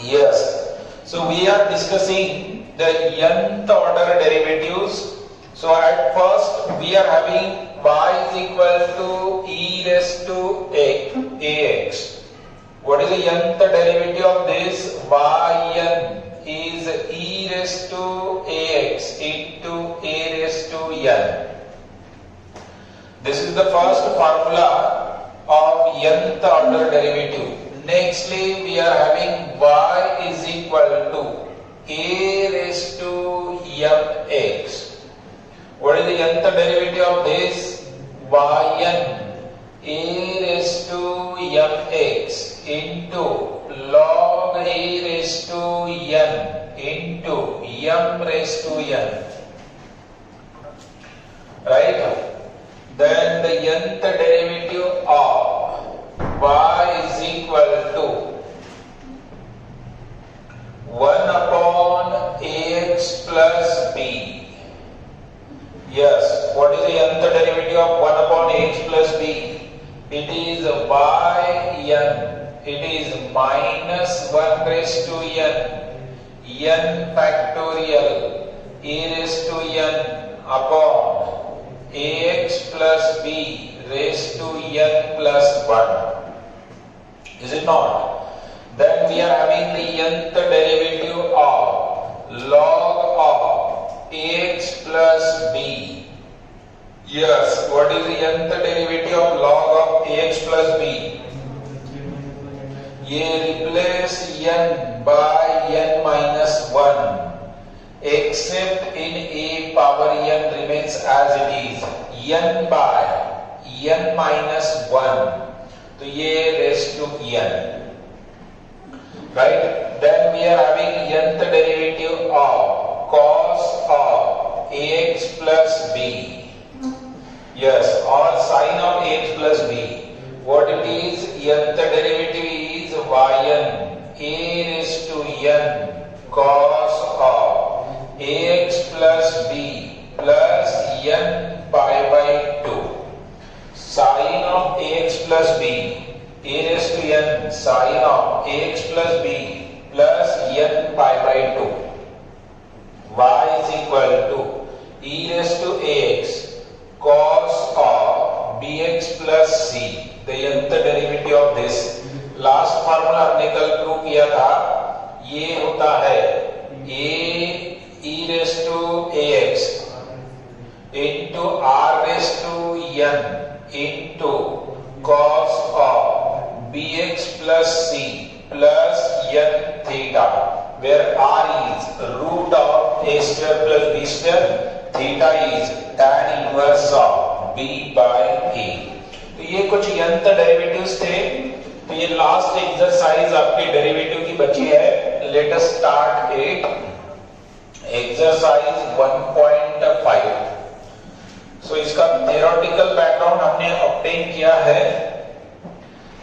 Yes. So we are discussing the nth order derivatives. So at first we are having y is equal to e raised to ax. What is the nth derivative of this? Yn is e raised to ax into a raised to n. This is the first formula of nth order derivative. Nextly, we are having y is equal to a raised to mx. What is the nth derivative of this? Yn a raised to mx into log a raised to n into m raised to n. Right? Then the nth derivative of y is equal to 1 upon ax plus b. Yes, what is the nth derivative of 1 upon ax plus b? It is yn. It is minus 1 raised to n factorial a raised to n upon ax plus b raised to n plus 1. Is it not? Then we are having the nth derivative of log of ax plus b. Yes, what is the nth derivative of log of ax plus b? ये replace n by n minus 1 except in a power n remains as it is. n by n minus 1. तो ये raised to n. Right? Then we are having nth derivative of cos of ax plus b. Yes, or sin of ax plus b. What it is? Nth derivative is yn a raised to n cos of ax plus b plus n pi by 2. Sin of ax plus b a raised to n sin of ax plus b plus n pi by 2. Y is equal to e raised to ax cos of bx plus c. The nth derivative of this. Last formula हमने कल prove किया था. ये होता है a e raised to ax into r raised to n into cos of bx plus c plus n theta, where r is root of a square plus b square, theta is tan inverse of b by a. तो ये कुछ nth derivatives थे. तो ये last exercise आपके derivative की बची है. Let us start it. Exercise 1.5. सो इसका थ्योरेटिकल बैकग्राउंड हमने ऑब्टेन किया है.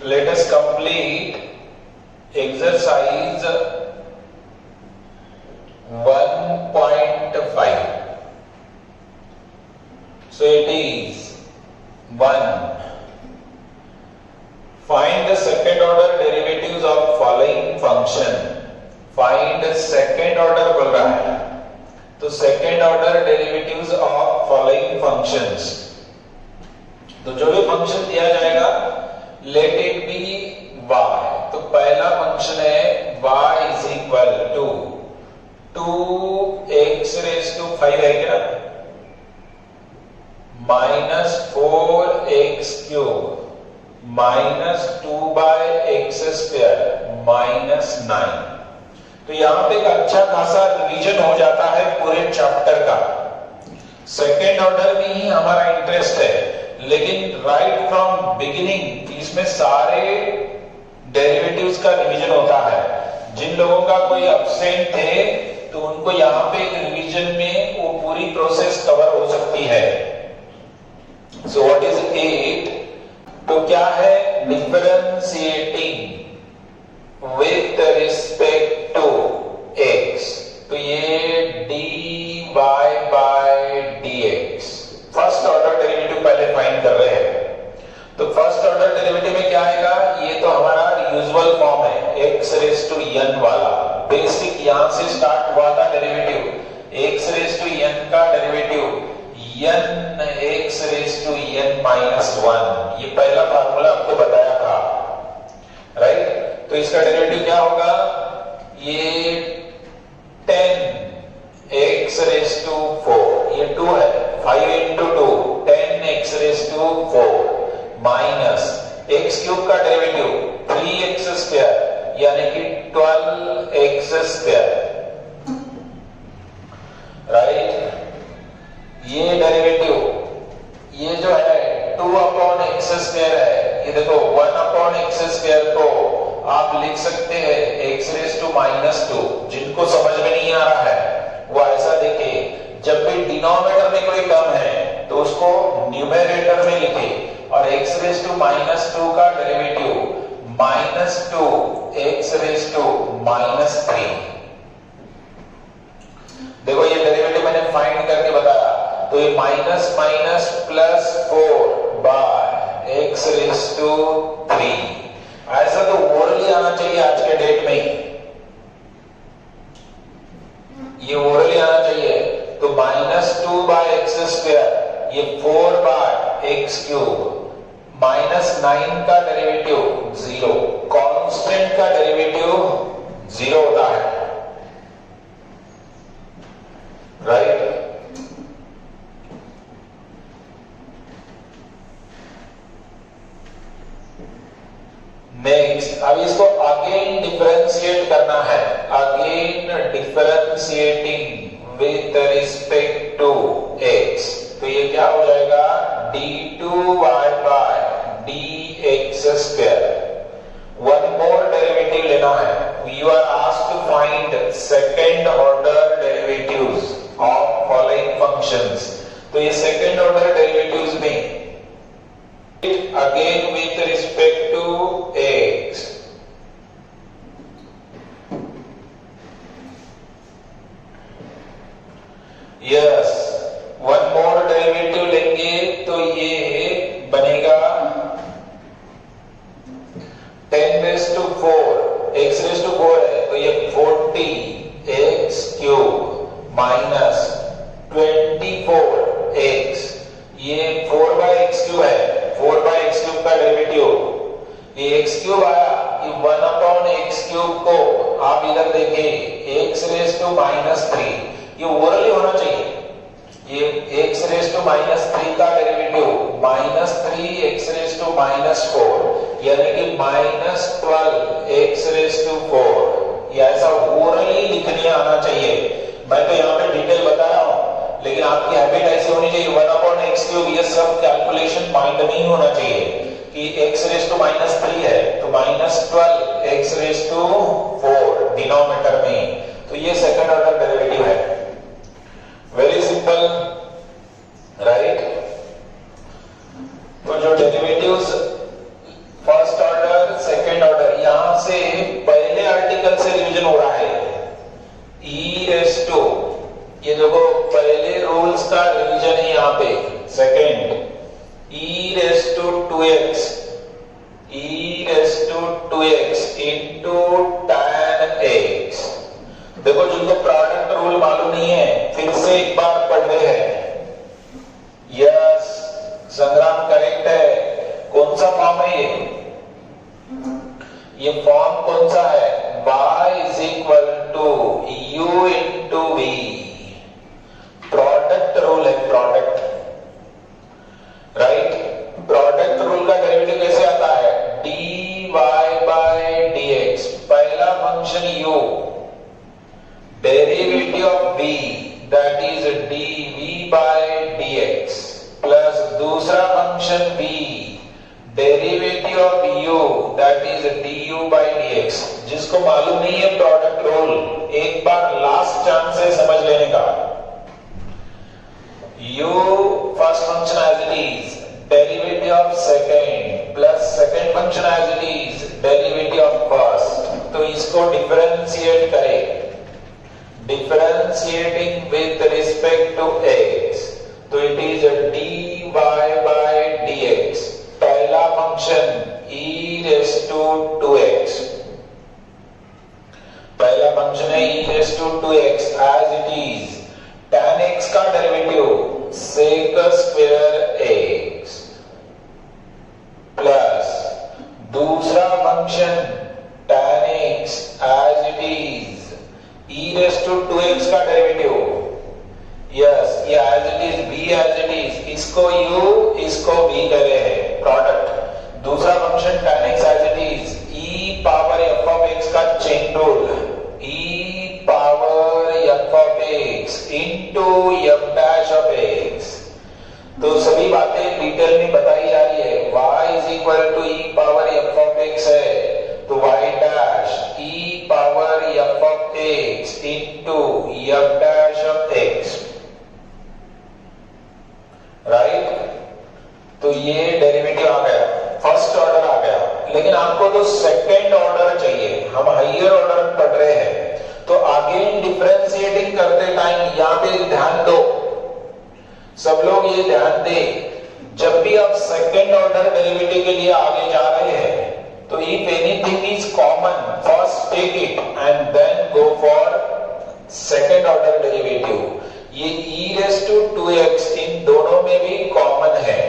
Let us complete exercise 1.5. So it is 1. Find the second order derivatives of following function. Find second order बोल रहा है. तो second order derivatives of following functions. तो जो भी फंक्शन दिया जाएगा let it be y. तो पहला फंक्शन है y is equal to 2x raised to 5 है क्या? minus 4x cube minus 2 by x square minus 9. तो यहां पे एक अच्छा खासा रिवीजन हो जाता है पूरे चैप्टर का. सेकेंड ऑर्डर में ही हमारा इंटरेस्ट है, लेकिन राइट फ्रॉम बिगिनिंग इसमें सारे डेरिवेटिव्स का रिवीजन होता है. जिन लोगों का कोई एब्सेंट थे तो उनको यहाँ पे रिवीजन में वो पूरी प्रोसेस कवर हो सकती है. So what is 8? तो क्या है? Differentiating with respect to x. तो ये dy by dx. First order derivative पहले फाइंड कर रहे हैं. तो फर्स्ट ऑर्डर डेरिवेटिव में क्या आएगा? ये तो हमारा यूजुअल फॉर्म है. एक x रेस टू n वाला बेसिक यहां से स्टार्ट हुआ था derivative x raise to n का derivative n x raise to n minus 1, ये पहला फार्मूला आपको बताया था, राइट। तो इसका डेरिवेटिव क्या होगा, ये 10 x रेस टू 4, ये 2 है, 5 into 2 10 x raise to 4 minus x cube का डेरिवेटिव 3x स्क्वायर यानी कि 12x स्क्वायर, राइट। ये डेरिवेटिव ये जो है 2 अपॉन एक्स स्क्वायर है, ये देखो 1 अपॉन एक्स स्क्वायर को आप लिख सकते हैं एक्स रेस टू माइनस 2। जिनको समझ में नहीं आ रहा है वो ऐसा देखे, जब भी डिनोमिनेटर में कोई टर्म है तो उसको न्यूमरेटर में लिखे और एक्स रेस टू माइनस 2 का derivative minus 2 x raise to minus 3। देखो ये डेरिवेटिव मैंने फाइंड करके बताया, तो ये minus minus plus 4 by x raise to 3, ऐसा तो ओरली आना चाहिए आज के डेट में, ये ओरली आना चाहिए। तो माइनस 2 बाय एक्स स्क्वायर, ये 4 बाय एक्स क्यूब, माइनस 9 का डेरिवेटिव 0, कांस्टेंट का डेरिवेटिव 0 होता है, राइट। नेक्स्ट, अब इसको अगेन डिफरेंशिएट करना है, again differentiating with respect to x, तो ये क्या हो जाएगा d2y by dx square. One more derivative लेना है, you are asked to find second order derivatives of following functions. तो ये सेकंड ऑर्डर डेरिवेटिव्स में again with respect to x, yes, one more derivative लेंगे तो ये बनेगा 10 raise to 4, x raise to 4 है तो ये 40 x क्यूब माइनस 24x, ये 4 बाय एक्स क्यूब है, 4 बाय एक्स क्यूब का डेरिवेटिव ये एक्स क्यूब आया, ये 1 अपॉन एक्स क्यूब को आप इधर देखिए एक्स रेस टू माइनस 3, ये ओरली होना चाहिए, ये एक्स रेस टू माइनस 3 का derivative minus 3 x raise to minus 4 यानी कि माइनस 12 एक्स रेस टू 4, ये ऐसा ओरली लिखने आना चाहिए। मैं तो यहाँ पे डिटेल बता रहा हूँ लेकिन आपकी हैबिट ऐसी होनी चाहिए 1 अपॉन एक्स क्यूब, ये सब कैलकुलेशन माइंड में ही होना चाहिए कि x रेस टू माइनस 3 है तो minus 12 x raise to 4 denominator में, तो ये सेकंड ऑर्डर डेरिवेटिव है, वेरी सिंपल, राइट। तो जो derivatives first order second order, यहां से पहले आर्टिकल से रिवीजन हो रहा है, e रेस टू, ये देखो पहले रूल्स का रिवीजन है यहाँ पे, second e raise to 2x, e raise to 2x into tan x। देखो जिनको प्रोडक्ट रूल मालूम नहीं है फिर से एक बार पढ़ रहे हैं, यस संग्राम करेक्ट है। कौन सा फॉर्म है ये फॉर्म कौन सा है, y is equal to u into v, product rule है, प्रोडक्ट, राइट। प्रोडक्ट रूल का डेरिवेटिव कैसे आता है, dy बाय dx, पहला function u, derivative of v that is dv by dx, plus दूसरा function v, derivative of u that is du by dx। जिसको मालूम नहीं है प्रोडक्ट रूल, एक बार लास्ट चांस है समझ लेने का। u first function as it is, derivative of second plus second function as it is, derivative of first, तो इसको डिफरेंशिएट करें, differentiating with respect to x, तो it is dy by dx, पहला function e raise to 2x, दूसरा function tan x as it is e raised to 2x का derivative, yes ये as it is b as it is, इसको u इसको v करे हैं product. दूसरा function tan x as it is e power f of x का chain rule, e power f of x into f dash of x। तो सभी बातें detail में बताई जा रही है। y is equal to e power f of x है तो y dash e power f of x into f dash of x, right. तो ये डेरिवेटिव आ गया, फर्स्ट ऑर्डर आ गया। लेकिन आपको तो सेकंड ऑर्डर चाहिए, हम हायर ऑर्डर में पढ़ रहे हैं। तो अगेन डिफरेंशिएटिंग करते टाइम यहां पे ध्यान दो, सब लोग ये ध्यान दें, जब भी आप सेकंड ऑर्डर डेरिवेटिव के लिए आगे जा रहे हैं तो if anything is common first take it and then go for second order derivative. ये e raised to 2x इन दोनों में भी कॉमन है,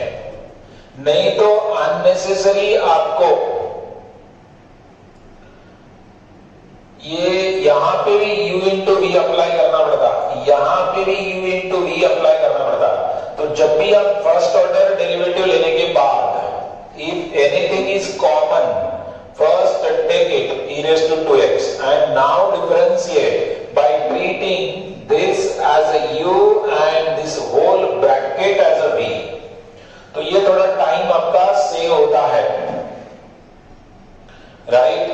नहीं तो अननेसेसरी आपको ये यहां पे भी u into v अप्लाई करना पड़ता, यहां पे भी u into v अप्लाई करना पड़ता। तो जब भी आप फर्स्ट ऑर्डर डेरिवेटिव लेने के बाद if anything is common first take it e raised to 2x and now differentiate by treating this as a u and this whole bracket as a v। तो ये थोड़ा टाइम आपका save होता है, right.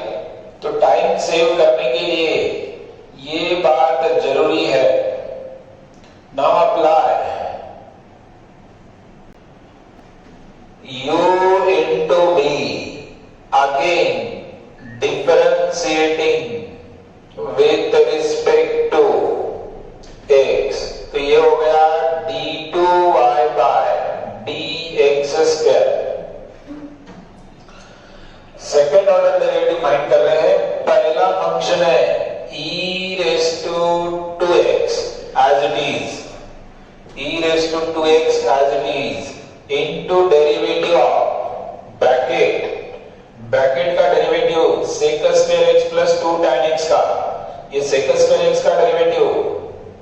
तो टाइम सेव करने के लिए ये बात जरूरी है। Now apply u into v, again differentiating with respect to x। तो ये हो गया d2y by dx square. Second order derivative find कर रहे हैं। पहला फंक्शन है e raised to 2x as it is, e raised to 2x as it is into derivative of bracket का derivative sec square x plus 2 tan x का, ये sec square x का derivative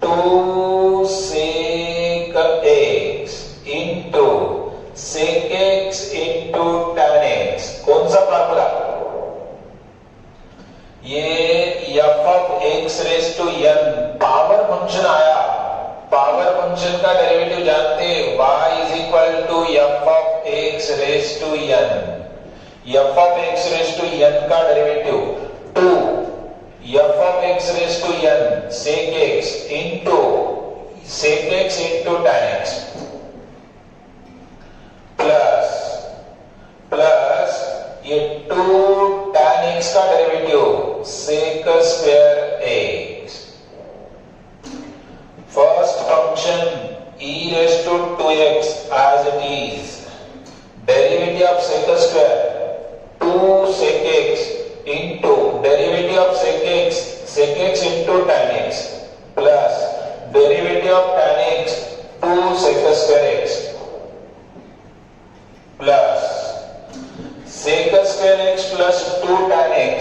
2 sec x into sec x into tan x। कौन सा formula? ये f of x raised to n power function आया। Power function का derivative जानते हैं, y is equal to f of x raised to n। f of x raised to n का derivative 2 f of x raised to n sec x into tan x plus ये 2 tan x का derivative sec square x। First function e raised to 2x as it is, derivative of sec square 2 sec x into derivative of sec x into tan x plus derivative of tan x 2 sec square x plus sec square x plus 2 tan x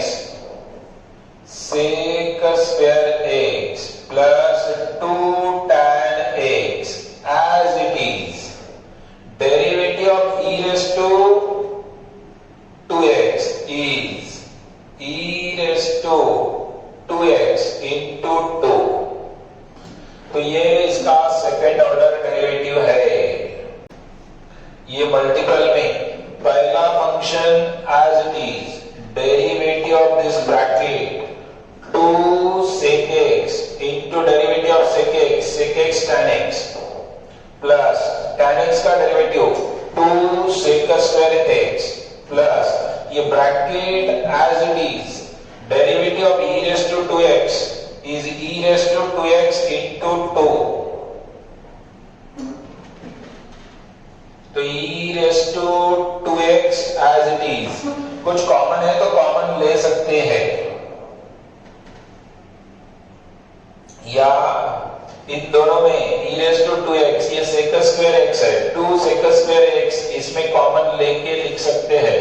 sec square x plus 2 tan x as it is, derivative of e raised to 2x is e raised to 2x into 2। तो ये इसका second order derivative है। ये multiple में पहला function as it is, derivative of this bracket 2 sec x into derivative of sec x tan x plus tan x का derivative 2 sec square x plus ये bracket as it is, derivative of e raised to 2x is e raised to 2x into 2। तो e raised to 2x as it is, कुछ common है तो common ले सकते हैं, या इन दोनों में e raised to 2x ये sec स्क्वायर x है, 2 sec स्क्वायर x इसमें कॉमन लेके लिख सकते हैं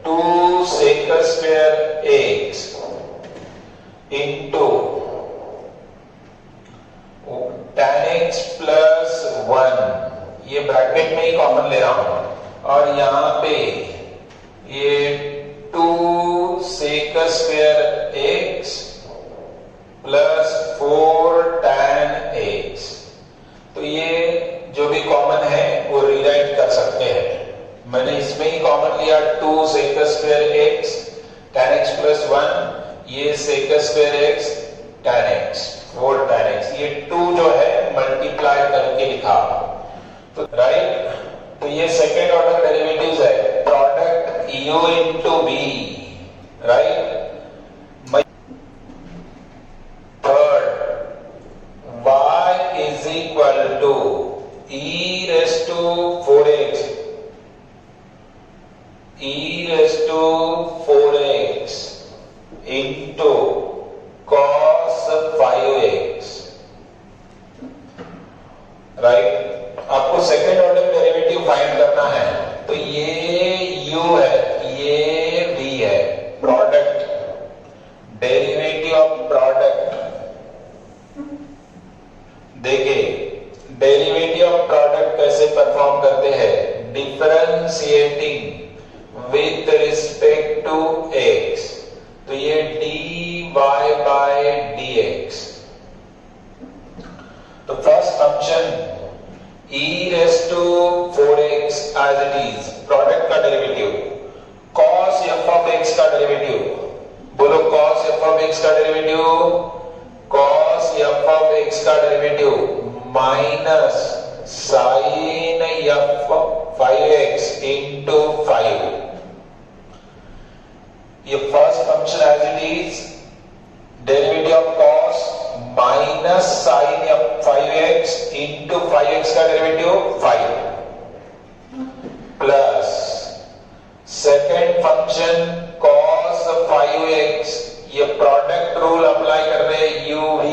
2 दिया 2 sec square x tan x plus 1, ये sec square x tan x 4 tan x, ये 2 जो है मल्टीप्लाई करके लिखा तो राइट। तो ये सेकेंड ऑर्डर डेरिवेटिव्स है, product u into b, right. Third y is equal to e raise to 4x, e raise to 4x into cos 5x, right. आपको सेकेंड ऑर्डर डेरिवेटिव फाइंड करना है, तो ये u है, ये v है, product, derivative of product. देखिए derivative of product कैसे परफॉर्म करते हैं, differentiating with respect to x, तो ये dy बाय dx। तो first function e raise to 4x as it is, product का derivative, cos f of x का derivative, बोलो cos f ऑफ x का derivative, cos f of x का derivative minus sin f 5x into 5। ये first function as it is, derivative of cos minus sin f 5x into 5x का derivative 5 plus second function cos 5x, ये product rule apply कर रहे हैं, u v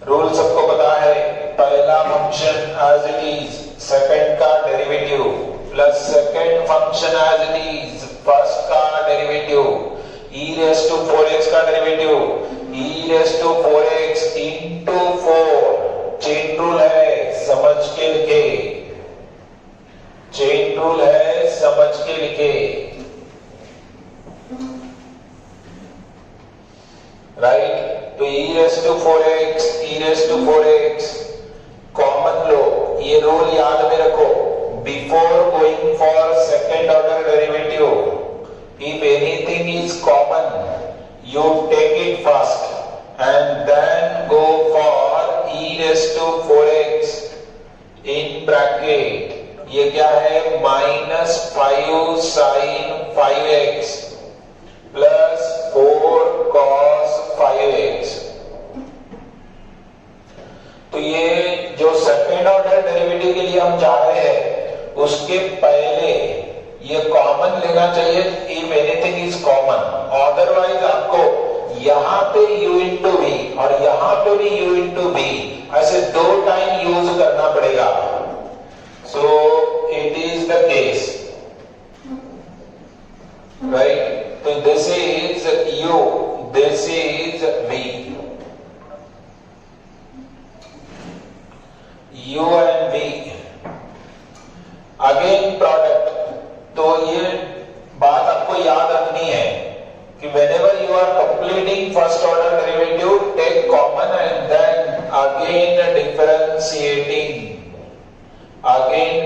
rule सबको पता है, पहला function as it is, second का derivative plus second function as it is, first का derivative, e raise to 4x का derivative, e raise to 4x into 4, chain rule है, समझ के लिखे, चेन रूल है, समझ के लिखे, राइट। तो e raise to 4x, e raise to 4x common लो, ये रूल याद में रखो, before going for second order derivative, if anything is common you take it first and then go for e raised to 4x in bracket, ये क्या है, minus 5 sin 5x plus 4 cos 5x। तो ये जो second order derivative के लिए हम जा रहे हैं, उसके पहले ये कॉमन लेना चाहिए, if anything is common, otherwise आपको यहां पे u इंटू v और यहां पे भी u इंटू v ऐसे 2 टाइम यूज करना पड़ेगा। So it is the case, right. तो this is u, this is v, u and v, again product. तो ये बात आपको याद रखनी है कि whenever you are completing first order derivative, take common and then again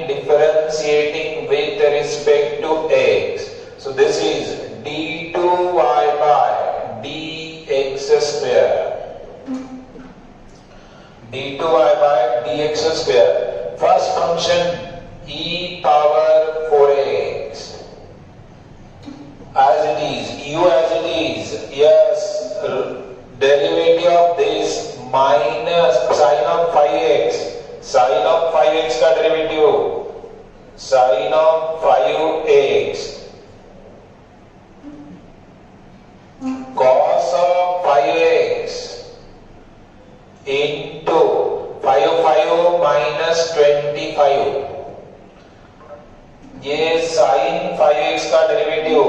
differentiating with respect to x. So this is d2y by dx square, d2y by dx square. First function e power 4x as it is, u as it is, yes, derivative of this minus sin of 5x, sin of 5x का derivative sin of 5x, cos of 5x into 5 minus 25, ये sin 5x का derivative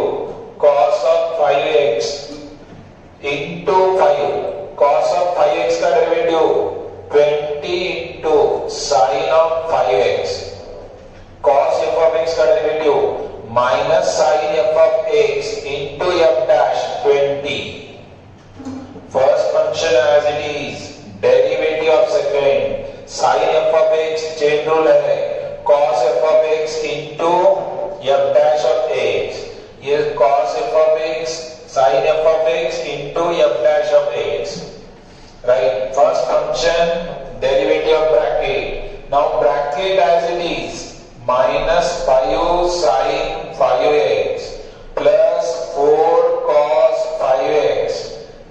cos of 5x into 5, cos of 5x का derivative 20 into sin of 5x, cos f of x का derivative minus sin f of x into f dash 20. First function as it is, derivative of second, sin f of x chain rule है, cos f of x into f dash of x, ये cos f of x sin f of x into f dash of x, right? First function derivative of bracket. Now bracket as it is minus 5 sin 5x plus 4 cos 5x,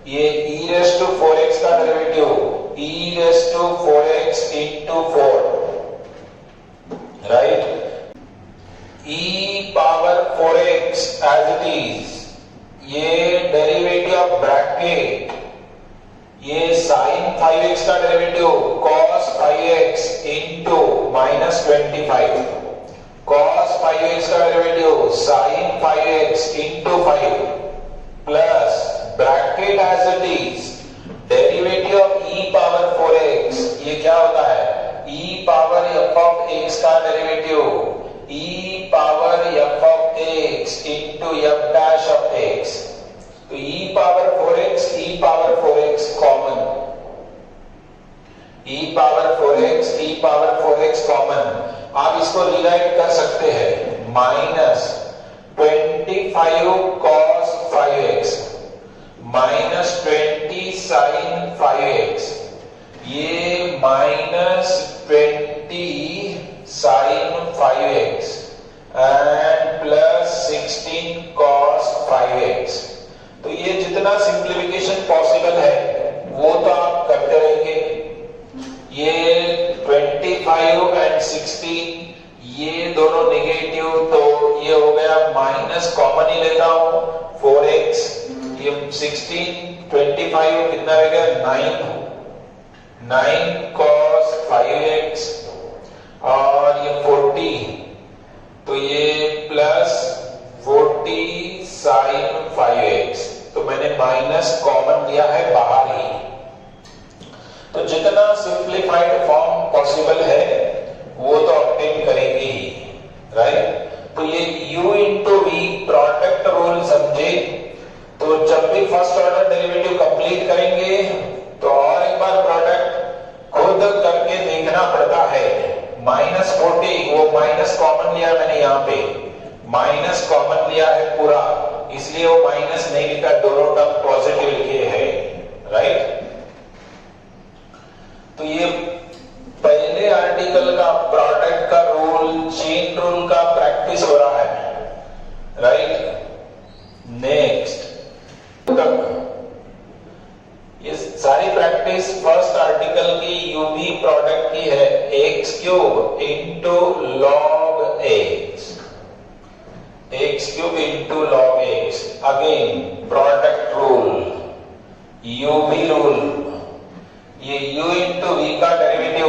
ये e raised to 4x का derivative e raised to 4x into 4, right? e power 4x as it is, ये derivative of bracket, ये sin 5x का derivative cos 5x into minus 25, cos 5x का derivative sin 5x into 5 plus bracket as it is derivative of e power 4x, ये क्या होता है e power f of x का derivative e power f of x into f dash of x, तो e power 4x common, e power 4x common, आप इसको rewrite कर सकते हैं minus 25 cos 5x minus 20 sin 5x, ये minus 20 sin 5x and plus 16 cos 5x, तो ये जितना सिंप्लीफिकेशन पॉसिबल है वो तो आप करते रहेंगे। ये 25 एंड 16 ये दोनों नेगेटिव, तो ये हो गया माइनस, कॉमन ही लेता हूं 4x, ये 16 25 कितना रहेगा 9 cos 5x और ये 40, तो ये प्लस 40 sin 5x, तो मैंने माइनस कॉमन लिया है बाहर ही, तो जितना सिंप्लीफाइड फॉर्म पॉसिबल है वो तो ऑब्टेन करेंगे ही, राइट? तो ये u into v product rule समझे, तो जब भी फर्स्ट ऑर्डर डेरिवेटिव कंप्लीट करेंगे तो और एक बार प्रोडक्ट खुद करके देखना पड़ता है। माइनस 40 वो माइनस कॉमन लिया मैंने, यहाँ पे माइनस कॉमन लिया है पूरा, इसलिए वो माइनस नहीं लिखा, दोनों टर्म पॉजिटिव लिखे हैं, राइट? तो ये पहले आर्टिकल का प्रोडक्ट का रूल, चेन रूल का प्रैक्टिस हो रहा है, राइट? नेक्स्ट ये सारी प्रैक्टिस फर्स्ट आर्टिकल की यूवी प्रोडक्ट की है, x cube into log x, x cube into log x, again product rule, UV rule, ये u इंटू v का डेरिवेटिव,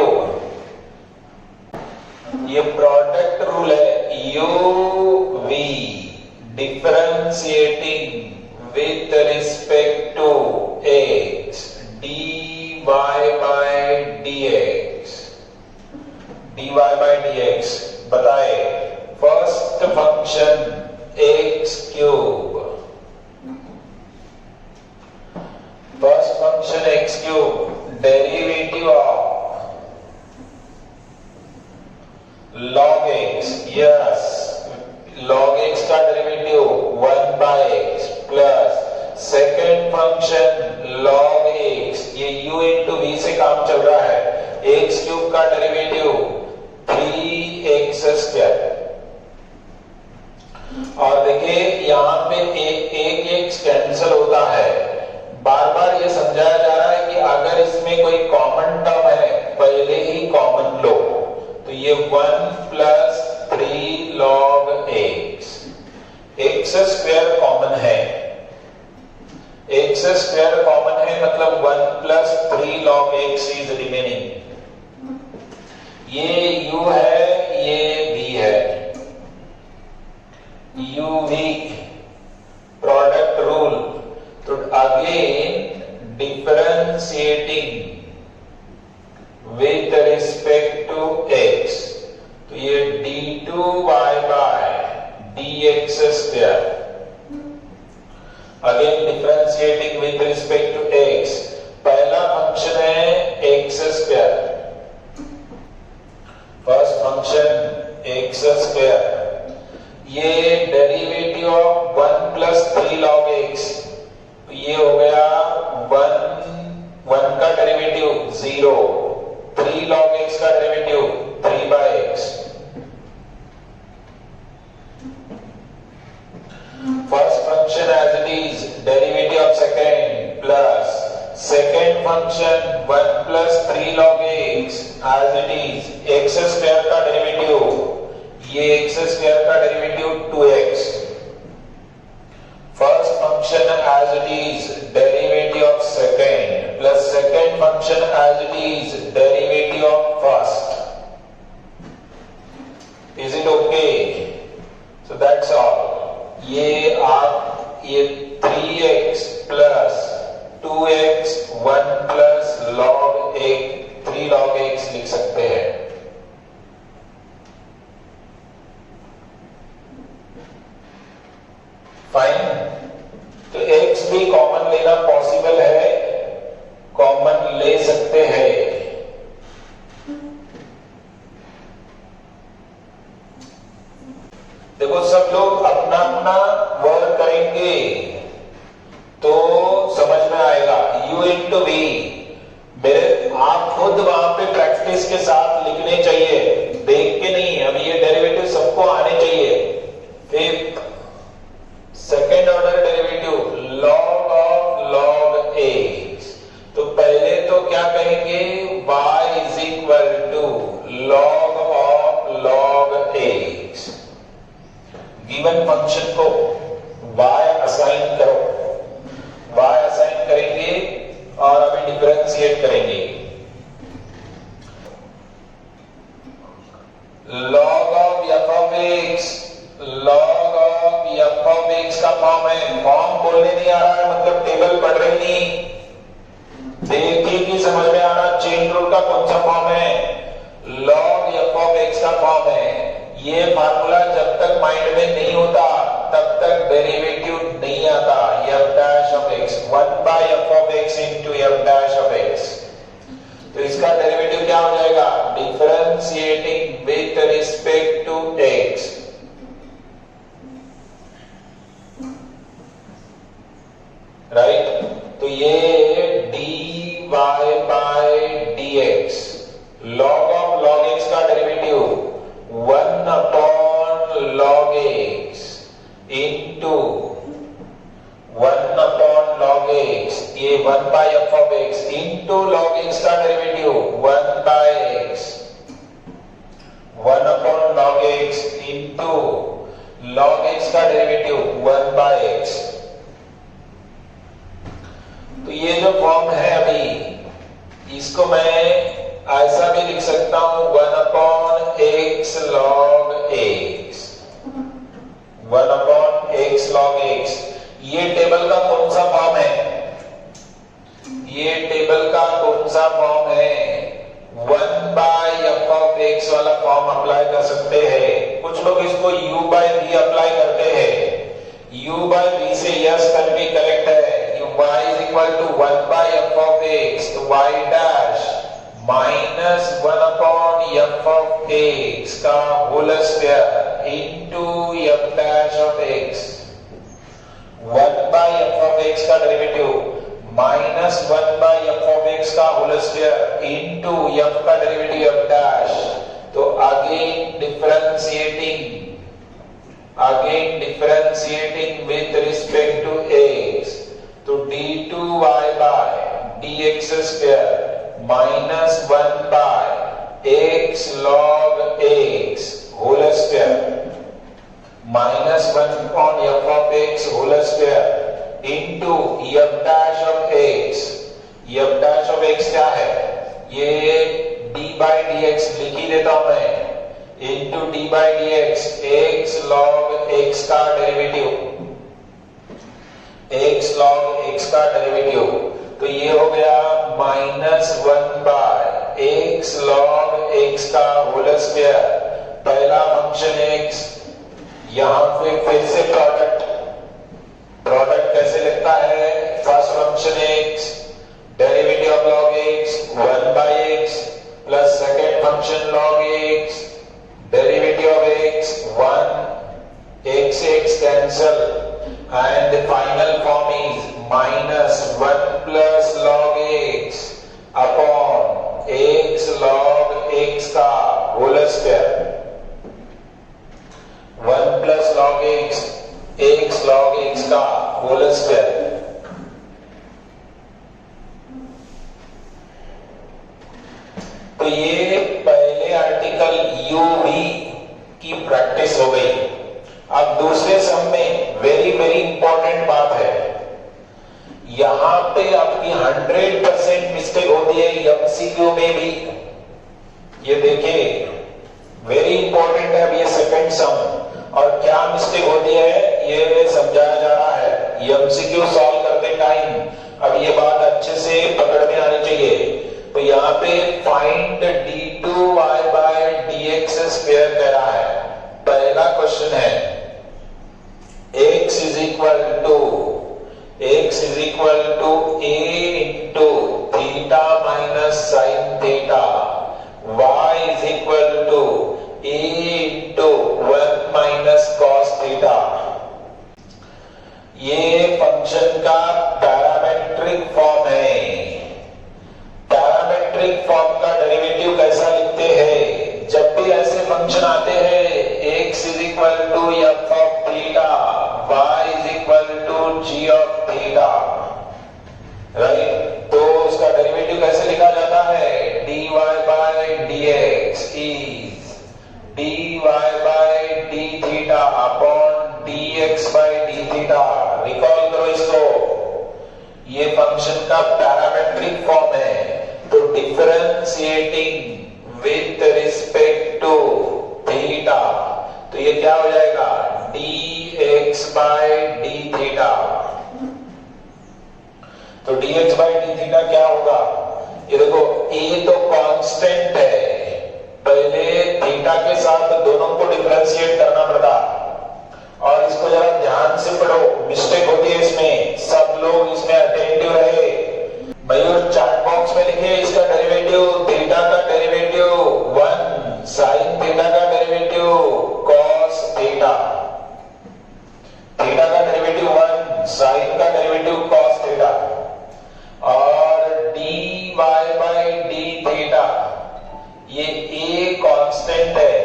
ये प्रोडक्ट रूल है u v differentiating with respect to x dy by dx, dy by dx, बताए first function x cube, first function x cube derivative of log x, yes log x का derivative 1 by x plus second function log x, ये u into v से काम चल रहा है, x cube का derivative 3x square, और देखिए यहाँ पे एक x कैंसिल होता है, बार बार ये समझाया जा रहा है कि अगर इसमें कोई कॉमन टर्म है पहले ही कॉमन लो, तो ये 1 plus 3 log x, x square common है, x स्क्वायर कॉमन है मतलब 1 plus 3 log x is remaining, ये u है ये v है, uv प्रोडक्ट रूल, तो again differentiating with respect to x, तो ये d2y by dx square, again differentiating with respect to x, पहला फंक्शन है x square, first function x square, ये derivative of 1 plus 3 log x, तो ये हो गया 1 का डेरिवेटिव 0, 3 log x का derivative 3/x। First function as it is derivative of second plus second function 1 plus 3 log x as it is x square का derivative, ये x square का derivative 2x। First function as it is derivative of second plus second function as it is derivative of first। Is it okay? So that's all। ये आप ये 3x plus 2x 1 plus log x 3 log x लिख सकते हैं। Fine. तो x भी common लेना possible है, कॉमन ले सकते हैं। देखो सब लोग अपना अपना वर्क करेंगे तो समझ में आएगा। u इंटू वी, मेरे आप खुद वहां पे प्रैक्टिस के साथ लिखने चाहिए, देख के नहीं। अब ये डेरिवेटिव सबको आने चाहिए। फिर second order derivative log of log x, तो पहले तो क्या कहेंगे, y is equal to log of log x। Given function को y असाइन करो, y असाइन करेंगे और अभी डिफरेंशिएट करेंगे। log of f of x, log of f of x का फॉर्म है। फॉर्म बोलने नहीं आ रहा है मतलब टेबल पढ़ रही नहीं, देखिए कि समझ में आना चेन रूल का कौन सा फॉर्म है। log f of x का फॉर्म है। ये फार्मूला जब तक माइंड में नहीं होता तब तक डेरिवेटिव नहीं आता। f dash of x 1 by f of x into f dash of x, तो इसका डेरिवेटिव क्या हो जाएगा, differentiating with respect to x। Right, तो ये dy by dx, log of log x का derivative 1 upon log x into 1 upon log x, ये 1 by f of x into log x का derivative 1 by x, 1 upon log x into log x का derivative 1 by x। तो ये जो form है अभी, इसको मैं ऐसा भी लिख सकता हूं 1 upon x log x, 1 upon x log x। ये टेबल का कौन सा फॉर्म है, ये टेबल का कौन सा फॉर्म है, 1 by f of x वाला फॉर्म अप्लाई कर सकते हैं। कुछ लोग इसको u by v अप्लाई करते हैं। u by v से यस कर भी करेक्ट है। y is equal to 1 by f of x, तो y dash minus 1 upon f of x का whole square into f dash of x, 1 by f of x का derivative minus 1 by f of x का whole square into f का derivative f dash। तो again differentiating with respect to x, तो d2y by dx square minus 1 by x log x whole square minus 1 upon f of x whole square into f dash of x। f dash of x क्या है, ये d by dx लिख ही देता हूं मैं, into d by dx x log x का derivative, x log x का derivative. तो ये हो गया minus 1 by x log x का होल स्क्वायर, पहला फंक्शन x, यहां पे फिर से प्रोडक्ट कैसे लिखता है, first function x derivative of log x 1 by x plus second function log x derivative of x 1 and the final form is minus 1 plus log x upon x log x का whole square, 1 plus log x log x का whole square. तो ये पहले article uv की practice हो गई। अब दूसरे सम में वेरी वेरी इंपॉर्टेंट बात है, यहां पे आपकी 100% मिस्टेक होती है एमसीक्यू में भी। ये देखिए वेरी इंपॉर्टेंट है। अब ये सेकंड सम और क्या मिस्टेक होती है ये समझाया जा रहा है एमसीक्यू सॉल्व करते टाइम। अब ये बात अच्छे से पकड़ में आनी चाहिए। तो यहाँ पे find d2y by dx square कह रहा है। पहला क्वेश्चन है x is equal to a into theta minus sin theta, y is equal to a into 1 minus cos theta। ये फंक्शन का पैरामेट्रिक फॉर्म है। पैरामेट्रिक फॉर्म का डेरिवेटिव कैसा लिखते हैं? जब भी ऐसे फंक्शन आते हैं x is equal to f of theta, y is equal to g of theta, right? तो उसका डेरिवेटिव कैसे लिखा जाता है? dy by dx is dy by d theta upon dx by d theta। Recall करो इसको, ये फंक्शन का पैरामेट्रिक फॉर्म है। तो differentiating with respect to theta, तो ये क्या हो जाएगा? dx by d theta. तो dx by d थीटा क्या होगा? ये देखो a तो कांस्टेंट है, पहले थीटा के साथ दोनों को डिफरेंशिएट करना पड़ता। और इसको जरा ध्यान से पढ़ो, मिस्टेक होती है इसमें। सब लोग इसमें अटेंटिव रहे। मयूर चैट बॉक्स में लिखिए इसका डेरिवेटिव, थीटा का डेरिवेटिव 1, साइन थीटा का डेरिवेटिव कॉस थीटा। थीटा का डेरिवेटिव 1, साइन का डेरिवेटिव कॉस थीटा। और dy by d थीटा, ये a कांस्टेंट है,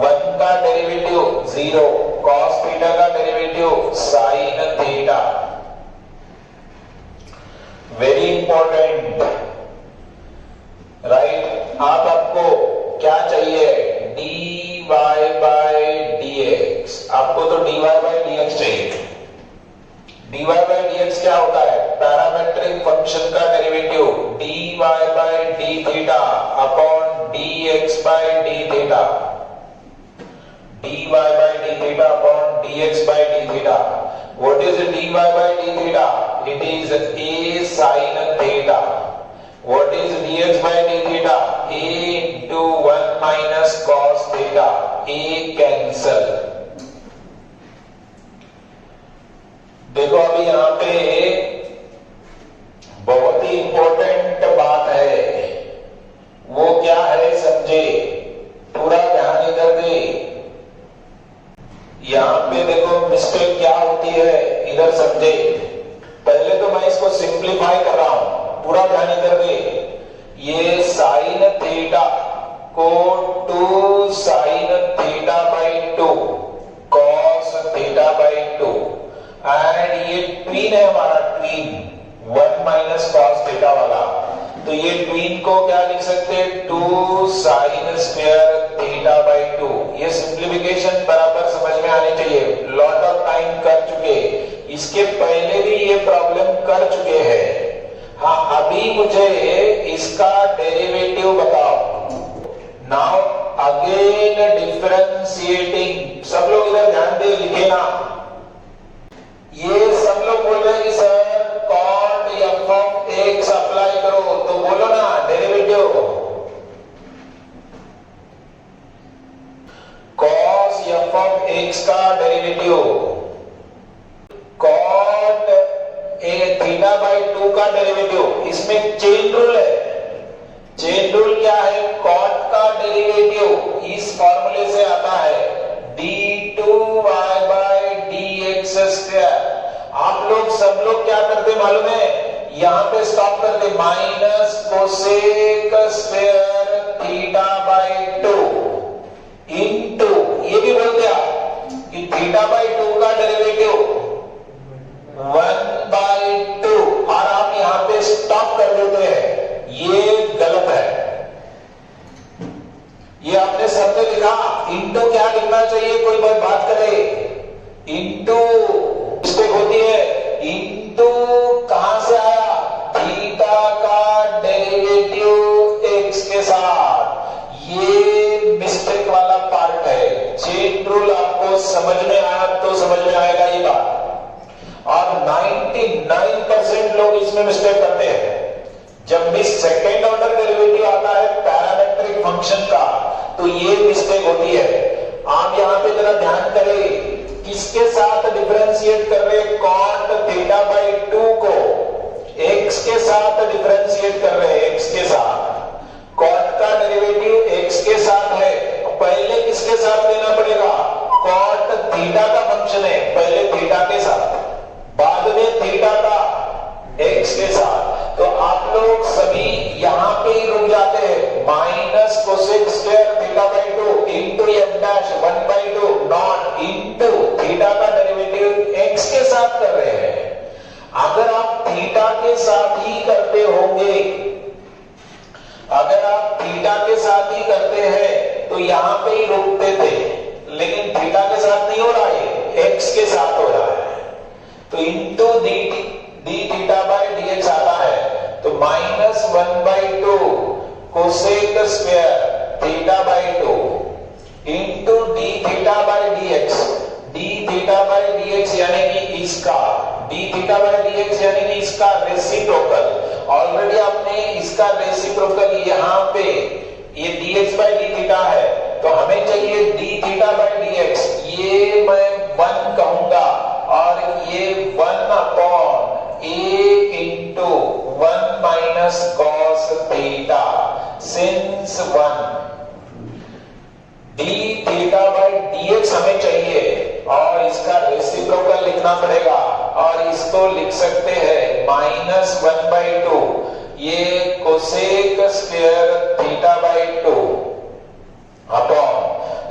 1 का डेरिवेटिव 0, कॉस थीटा का derivative sine theta. Very important, right? आप आपको क्या चाहिए? dy by dx। आपको तो dy by dx चाहिए। dy by dx क्या होता है? पैरामेट्रिक फंक्शन का derivative dy by d theta upon dx by d theta. dy by d theta upon dx by d theta. What is dy by d theta? It is a sin theta. What is dx by d theta? A into 1 minus cos theta. A cancel. देखो अभी यहाँ पे बहुत ही important बात है, वो क्या है समझे, पूरा ध्यान इधर दे। यहाँ पे देखो मिस्टेक क्या होती है, इधर समझे। पहले तो मैं इसको सिंप्लीफाई कर रहा हूं, पूरा ध्यान इधर दे। ये साइन थीटा को 2 sine theta by 2 cos theta by 2, and ये ट्वीन है हमारा, ट्वीन 1 माइनस कॉस थीटा वाला। तो ये ट्वीन को क्या लिख सकते हैं? 2 साइन स्क्वायर थीटा बाई 2। ये सिंप्लीफिकेशन बराबर समझ में आनी चाहिए। लॉट ऑफ टाइम कर चुके, इसके पहले भी ये प्रॉब्लम कर चुके हैं। हाँ, अभी मुझे इसका डेरिवेटिव बताओ। नाउ अगेन डिफरेंशिएटिंग, सब लोग इधर ध्यान दे, लिखे ना। ये सब लोग बोल रहे हैं कि sir cot f of x apply करो, तो बोलो ना derivative. cos f of x का derivative, cot a theta by 2 का डेरिवेटिव। इसमें चेन रूल है। चेन रूल क्या है? cot का डेरिवेटिव इस फॉर्मूले से आता है d2y by dx स्क्वायर आप लोग सब लोग क्या करते मालूम है, यहां पे स्टॉप करते, minus cosec square theta by 2 into, ये भी बोलते आप कि थीटा बाई 2 का डेरिवेटिव 1/2, और आप यहां पे स्टॉप कर देते हैं, ये गलत है। ये आपने शब्द लिखा, इंटू क्या लिखना चाहिए, कोई बात करे, इंटू मिस्टेक होती है, इंटू कहां से आया, थीटा का डेरिवेटिव एक्स के साथ, ये मिस्टेक वाला पार्ट है। चेन रूल आपको समझ में आया तो समझ में आएगा ये बात, और 99% लोग इसमें मिस्टेक करते हैं। जब भी सेकेंड ऑर्डर डेरिवेटिव आता है पैरामेट्रिक फंक्शन का, तो ये मिस्टेक होती है। आप यहां पे जरा ध्यान करें, किसके साथ डिफरेंशिएट कर रहे हैं, कॉट थीटा बाई 2 को एक्स के साथ डिफरेंशिएट कर रहे हैं, एक्स के साथ। कॉट का डेरिवेटिव एक्स के साथ है, पहले किसके साथ लेना पड़ेगा, कॉट थीटा का फंक्शन है, पहले थीटा के साथ, बाद में थीटा का एक्स के साथ। तो आप लोग सभी यहां पे ही रुक जाते हैं, minus cosec square theta by 2 into F dash 1/2 not into theta का डेरिवेटिव एक्स के साथ कर रहे हैं। अगर आप थीटा के साथ ही करते होंगे, अगर आप थीटा के साथ ही करते हैं तो यहां पे ही रुकते थे, लेकिन थीटा के साथ नहीं हो रहा है, एक्स के साथ हो रहा है। तो into D theta by D x आता है, तो minus 1/2 cosec square theta by 2 into D theta by D x. D theta by D x यानी कि इसका, D theta by D x यानी कि इसका रेसिप्रोकल। ऑलरेडी आपने इसका रेसिप्रोकल यहां पे, ये D x by D theta है, तो हमें चाहिए D theta by D x, ये मैं 1 कहूंगा, और ये 1 upon a into 1 minus cos theta since 1 D theta by D x हमें चाहिए, और इसका रेसिप्रोकल लिखना पड़ेगा, और इसको लिख सकते हैं माइनस 1/2 ये cosec square theta by 2 upon,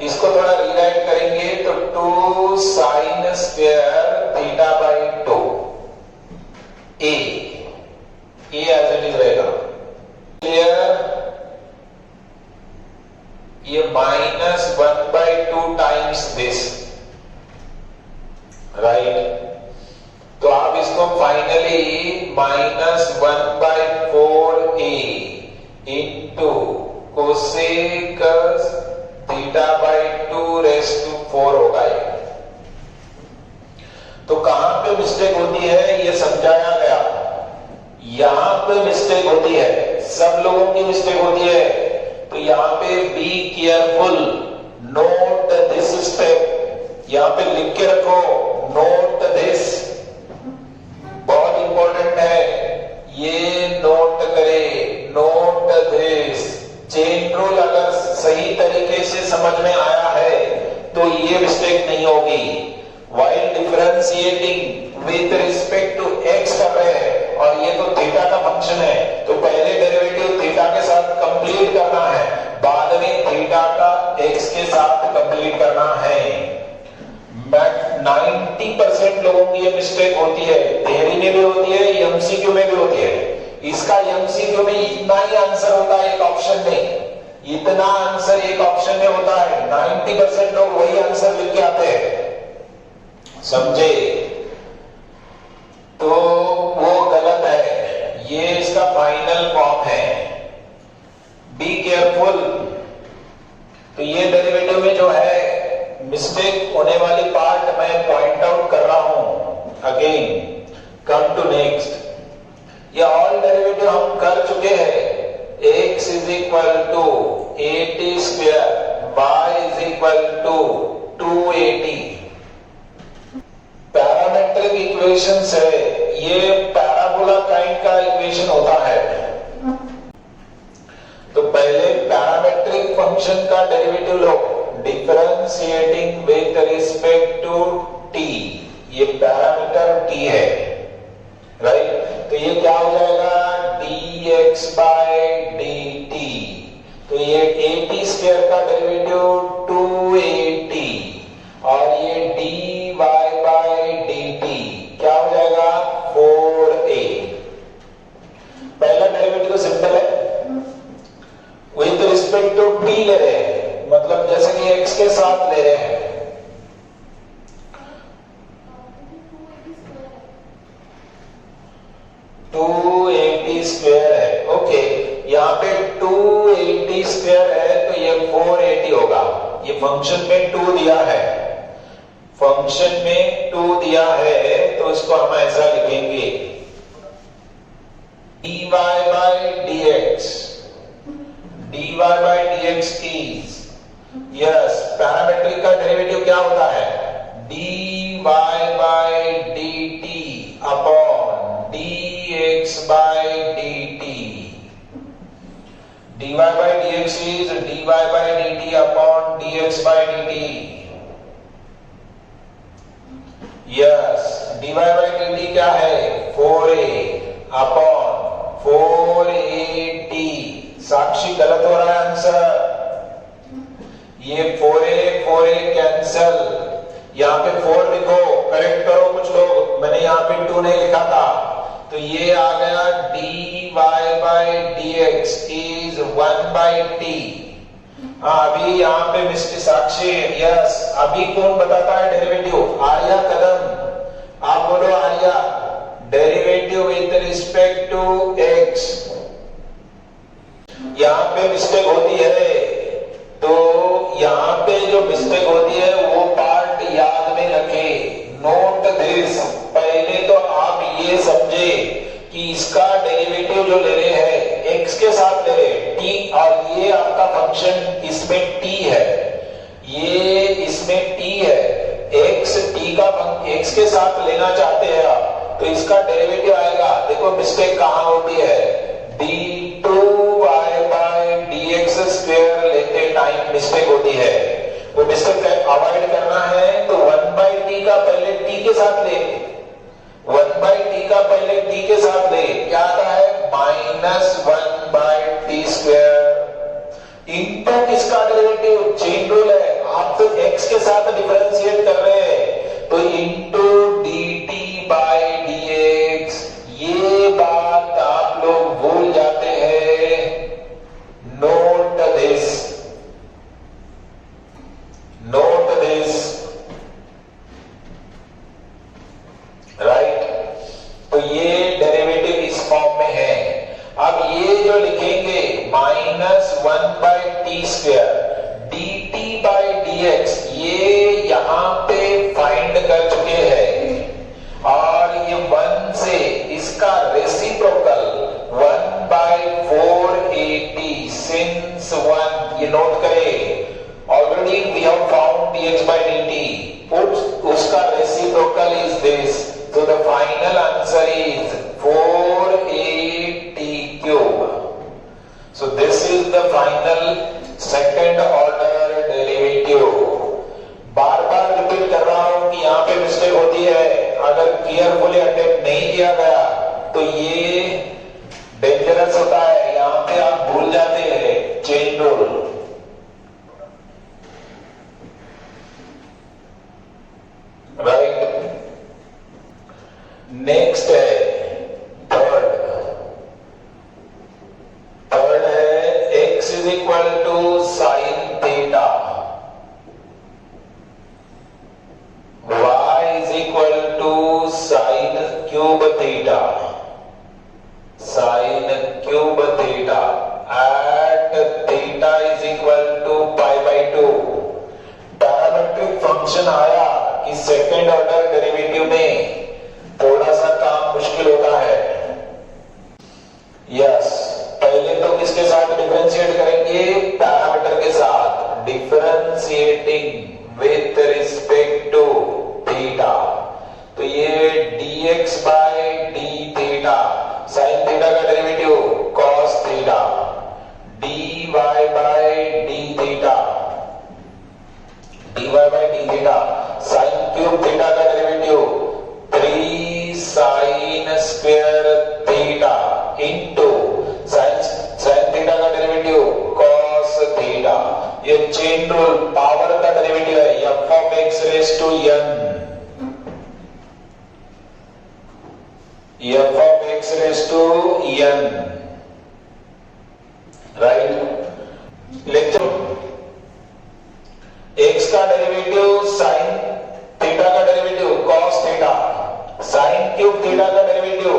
इसको थोड़ा रीराइट करेंगे तो 2 sine square theta by 2 a as it is रहेगा। क्लियर, ये माइनस 1/2 टाइम्स दिस, राइट। तो आप इसको finally minus 1/4 a into cosec theta by 2 raise to 4 होगा। तो कहां पे मिस्टेक होती है ये समझाया गया, यहां पे मिस्टेक होती है, सब लोगों की मिस्टेक होती है। तो यहां पे be careful, note this step, यहां पे लिख के रखो, नोट दिस, बहुत इंपॉर्टेंट है, ये नोट करे, नोट दिस। चेन रूल अगर सही तरीके से समझ में आया है तो ये मिस्टेक नहीं होगी। While differentiating with respect to x कर रहे हैं, और ये तो थीटा का फंक्शन है, तो पहले डेरिवेटिव थीटा के साथ कंप्लीट करना है, बाद में थीटा का x के साथ कंप्लीट करना है। 90% लोगों की ये मिस्टेक होती है, थ्योरी में भी होती है, एमसीक्यू में भी होती है। इसका एमसीक्यू में इतना ही आंसर होता है, एक ऑप्शन में इतना आंसर एक ऑप्शन में होता है, 90% लोग वही आंसर लिख के आते हैं, समझे? तो वो गलत है, ये इसका फाइनल फॉर्म है, बी केयरफुल। तो ये डेरिवेटिव में जो है मिस्टेक होने वाली पार्ट मैं पॉइंट आउट कर रहा हूं। अगेन कम टू नेक्स्ट, ये ऑल डेरिवेटिव हम कर चुके हैं। x is equal to 80 square, y is equal to 280। Parametric equations है, ये पैराबोला काइंड का इक्वेशन होता है। तो पहले पैरामेट्रिक फंक्शन का डेरिवेटिव लो, differentiating with respect to t, ये पैरामीटर t है, राइट? तो ये क्या हो जाएगा, dx बाय dt। तो ये at स्क्वायर का डेरिवेटिव 2at और ये dy बाय dt क्या हो जाएगा, 4a। पहला डेरिवेटिव सिंपल है, विद रिस्पेक्ट टू t ले रहे हैं, मतलब जैसे कि x के साथ ले रहे हैं। टू 280 स्क्वायर है, ओके। यहाँ पे 280 स्क्वायर है तो ये 480 होगा। ये फंक्शन में 2 दिया है, फंक्शन में 2 दिया है तो इसको हम ऐसा लिखेंगे, dy by dx, dy by dx is, yes, parametric का डेरिवेटिव क्या होता है, dy by dt upon dx by dt। dy by dx is dy by dt upon dx by dt। Yes, dy by dt क्या है, 4a upon 4at। साक्षी गलत हो रहा है आंसर, ये 4a कैंसल, यहाँ पे 4 लिखो, करेक्ट करो कुछ लोग, मैंने यहाँ पे 2 नहीं लिखा था। तो ये आ गया dy by dx is 1 by t। अभी यहाँ पे मिस्टर साक्षी, यस, अभी कौन बताता है डेरिवेटिव, आर्या कदम, आप बोलो Arya, derivative with respect to x। यहाँ पे मिस्टेक होती है, तो यहाँ पे जो मिस्टेक होती है वो पार्ट याद में रखे, नोट दिस। पहले तो आप ये समझे कि इसका डेरिवेटिव जो ले रहे हैं x के साथ ले रहे t, और ये आपका फंक्शन इसमें t है, ये इसमें t है, x के साथ लेना चाहते हैं आप, तो इसका डेरिवेटिव आएगा, देखो मिस्टेक कहाँ होती है, d2y by dx स्क्वायर लेते टाइम मिस्टेक होती है, वो मिस्टेक अवॉइड करना है तो 1 by t का पहले t के साथ ले, 1 by t का पहले t के साथ ले, क्या आता है, -1 by t स्क्वायर इंटू किसका डेरिवेटिव, चेन रूल है, आप तो x के साथ डिफरेंशिएट कर रहे हैं, तो इंटू dt by dx। ये बात आप लोग भूल जाते हैं, note this, note this, right? तो ये डेरिवेटिव इस फॉर्म में है। अब ये जो लिखेंगे -1 by t square dt by dx, ये यहां पे फाइंड कर चुके हैं, और ये 1 से इसका रेसिप्रोकल 1 by 480 सिंस 1, ये नोट करें, already we have found dx by dt, उसका reciprocal is this, so the final answer is 4at cube। so this is the final second order derivative। Bar bar repeat कर रहा हूं कि यहाँ पे mistake होती है, अगर केयरफुली अटेम्प्ट नहीं किया गया तो ये डेंजरस होता है, यहाँ पे आप भूल जाते हैं चेन रूल। राइट, नेक्स्ट है थर्ड है x is equal to sine theta, y is equal to sine cube theta, sine cube theta at theta is equal to π/2। Parametric function आया कि सेकेंड ऑर्डर डेरिवेटिव में थोड़ा सा काम मुश्किल होता है। यस, पहले तो किसके साथ डिफरेंशिएट करेंगे, पैरामीटर के साथ, differentiating with respect to theta. तो ये dx by d theta, sine theta का derivative cos theta, dy by d theta, dy by d theta, sine cube theta का derivative f of x raised to n, right. Lecture x का derivative sine theta का derivative cos theta, sine cube theta का derivative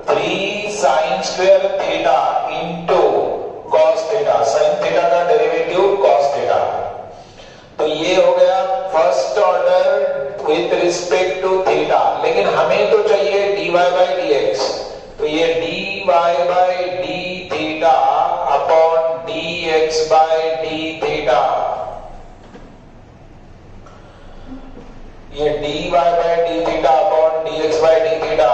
3 sine square theta into cos theta, sine theta का derivative cos theta. तो ये हो गया first order with respect to theta, लेकिन हमें तो चाहिए dy बाई dx, तो ये dy by d theta upon dx by d theta, ये dy by d theta upon dx by d theta.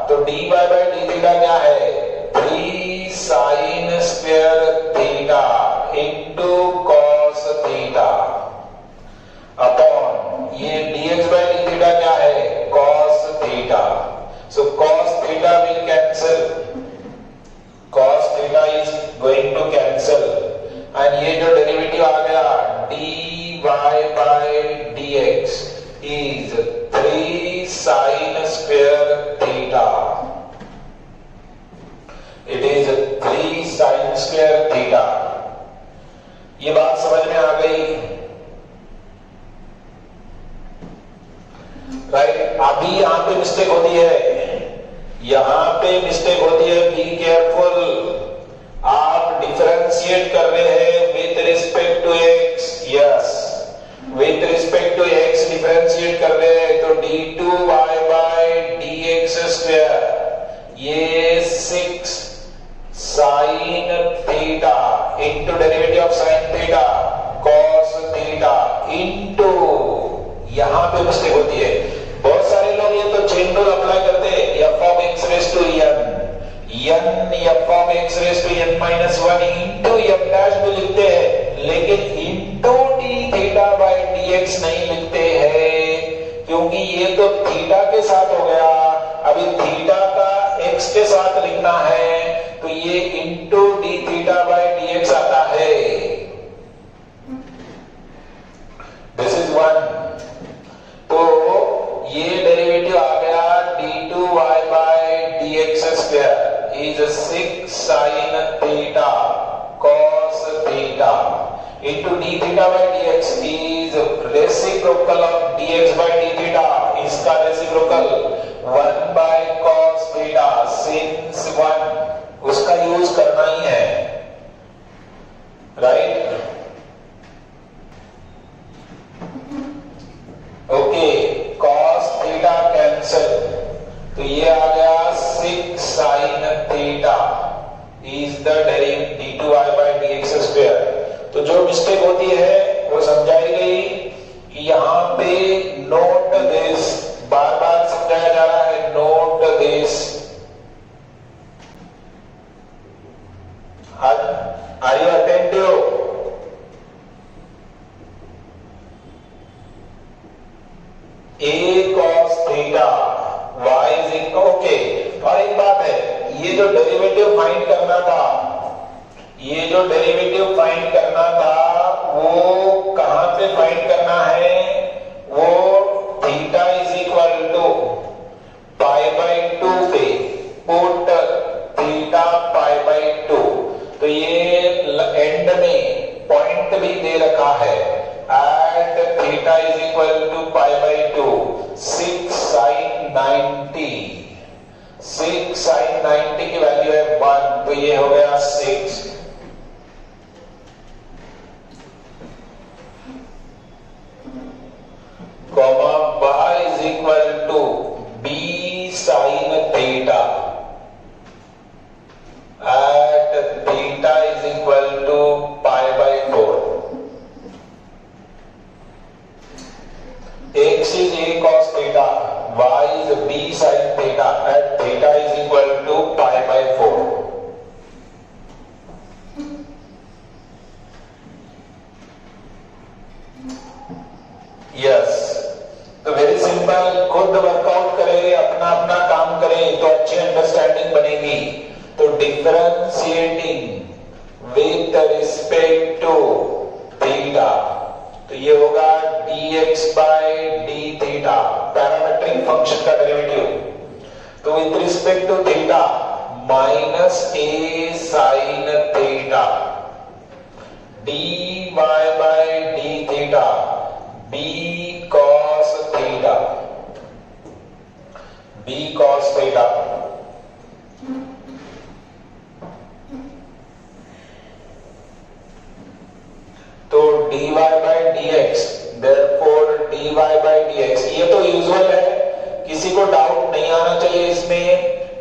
तो dy बाई d थीटा क्या है? 3 sine square theta into cos theta upon ये dx by d theta क्या है? cos theta. So cos theta will cancel, cos theta is going to cancel, and ये जो derivative आ गया dy by dx is 3 sin square theta, it is 3 sin square theta। ये बात समझ में आ गई, राइट। अभी यहां पे मिस्टेक होती है, यहां पे मिस्टेक होती है, बी केयरफुल। आप डिफरेंशिएट कर रहे हैं with respect to x, yes, with respect to x differentiate कर रहे हैं, तो d2y बाई dx स्क्वायर, ये 6 sine theta into derivative of sine theta cos theta into, यहां पे मिस्टेक होती है। बहुत सारे लोग ये तो चेन रूल अप्लाई करते हैं, f of x raised to n, f of x raised to n minus 1 into f dash भी लिखते हैं, लेकिन into d theta by dx नहीं लिखते हैं, क्योंकि ये तो थीटा के साथ हो गया, अभी थीटा का x के साथ लिखना है, तो ये into d theta by dx आता है। This is one। तो ये डेरिवेटिव आ गया d2y by dx square is 6 sine theta cos theta into d theta by dx is reciprocal of dx by d theta, इसका reciprocal 1 by cos theta, since 1 उसका use करना ही है, right. Okay, cos theta cancel, तो ये आ गया 6 sine theta is the derivative d2y by dx square. तो जो मिस्टेक होती है वो समझाई गई कि यहाँ पे नोट दिस, बार बार समझाया जा रहा है, note this. Are you attentive? a cos theta y is equal, okay. और एक बात है, ये जो डेरिवेटिव फाइंड करना था, ये जो डेरिवेटिव फाइंड करना था वो कहां पे फाइंड करना है? वो theta is equal to pi by 2 पे पुट थीटा पाई बाई 2। तो ये एंड में पॉइंट भी दे रखा है, at theta is equal to pi by 2, 6 sine 90, 6 sine 90 की वैल्यू है 1, तो ये हो गया 6। Comma y is equal to b sine theta at theta is equal to pi by 4। x is a cos theta, y is b sin theta at theta is equal to pi by 4। Yes, तो very simple, खुद workout करें, अपना अपना काम करें तो अच्छी understanding बनेगी। तो differentiating with respect to theta, तो ये होगा dx by d theta, parametric function का डेरिवेटिव। तो with respect to theta minus a sin theta dy by d theta b cos theta तो dy by dx, therefore dy by dx, ये तो usual है, किसी को डाउट नहीं आना चाहिए इसमें।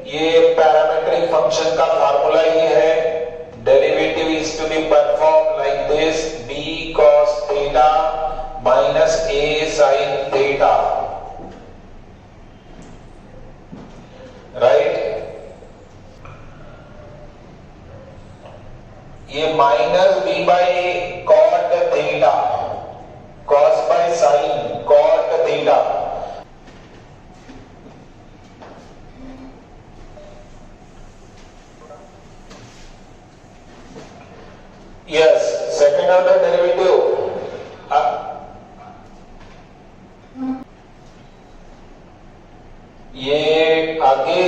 ये पैरामेट्रिक फंक्शन का फार्मूला ही है। Derivative is to be perform like this, b cos theta minus a sin theta, right. ये minus b by cot theta, cos by sin cot theta, yes, second order derivative, ये आगे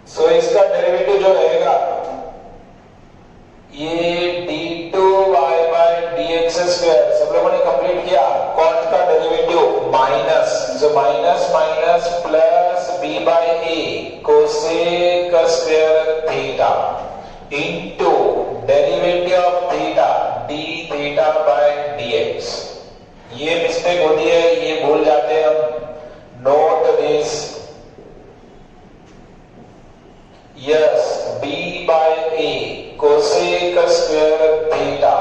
सो इसका derivative जो रहेगा ये d2y by dx square, सब लोगों ने कंप्लीट किया। कॉट का derivative minus, so minus minus plus b by a cosec square theta into derivative of theta d theta by dx। ये मिस्टेक होती है, ये भूल जाते हैं हम। Note this, yes, b by a cosec square theta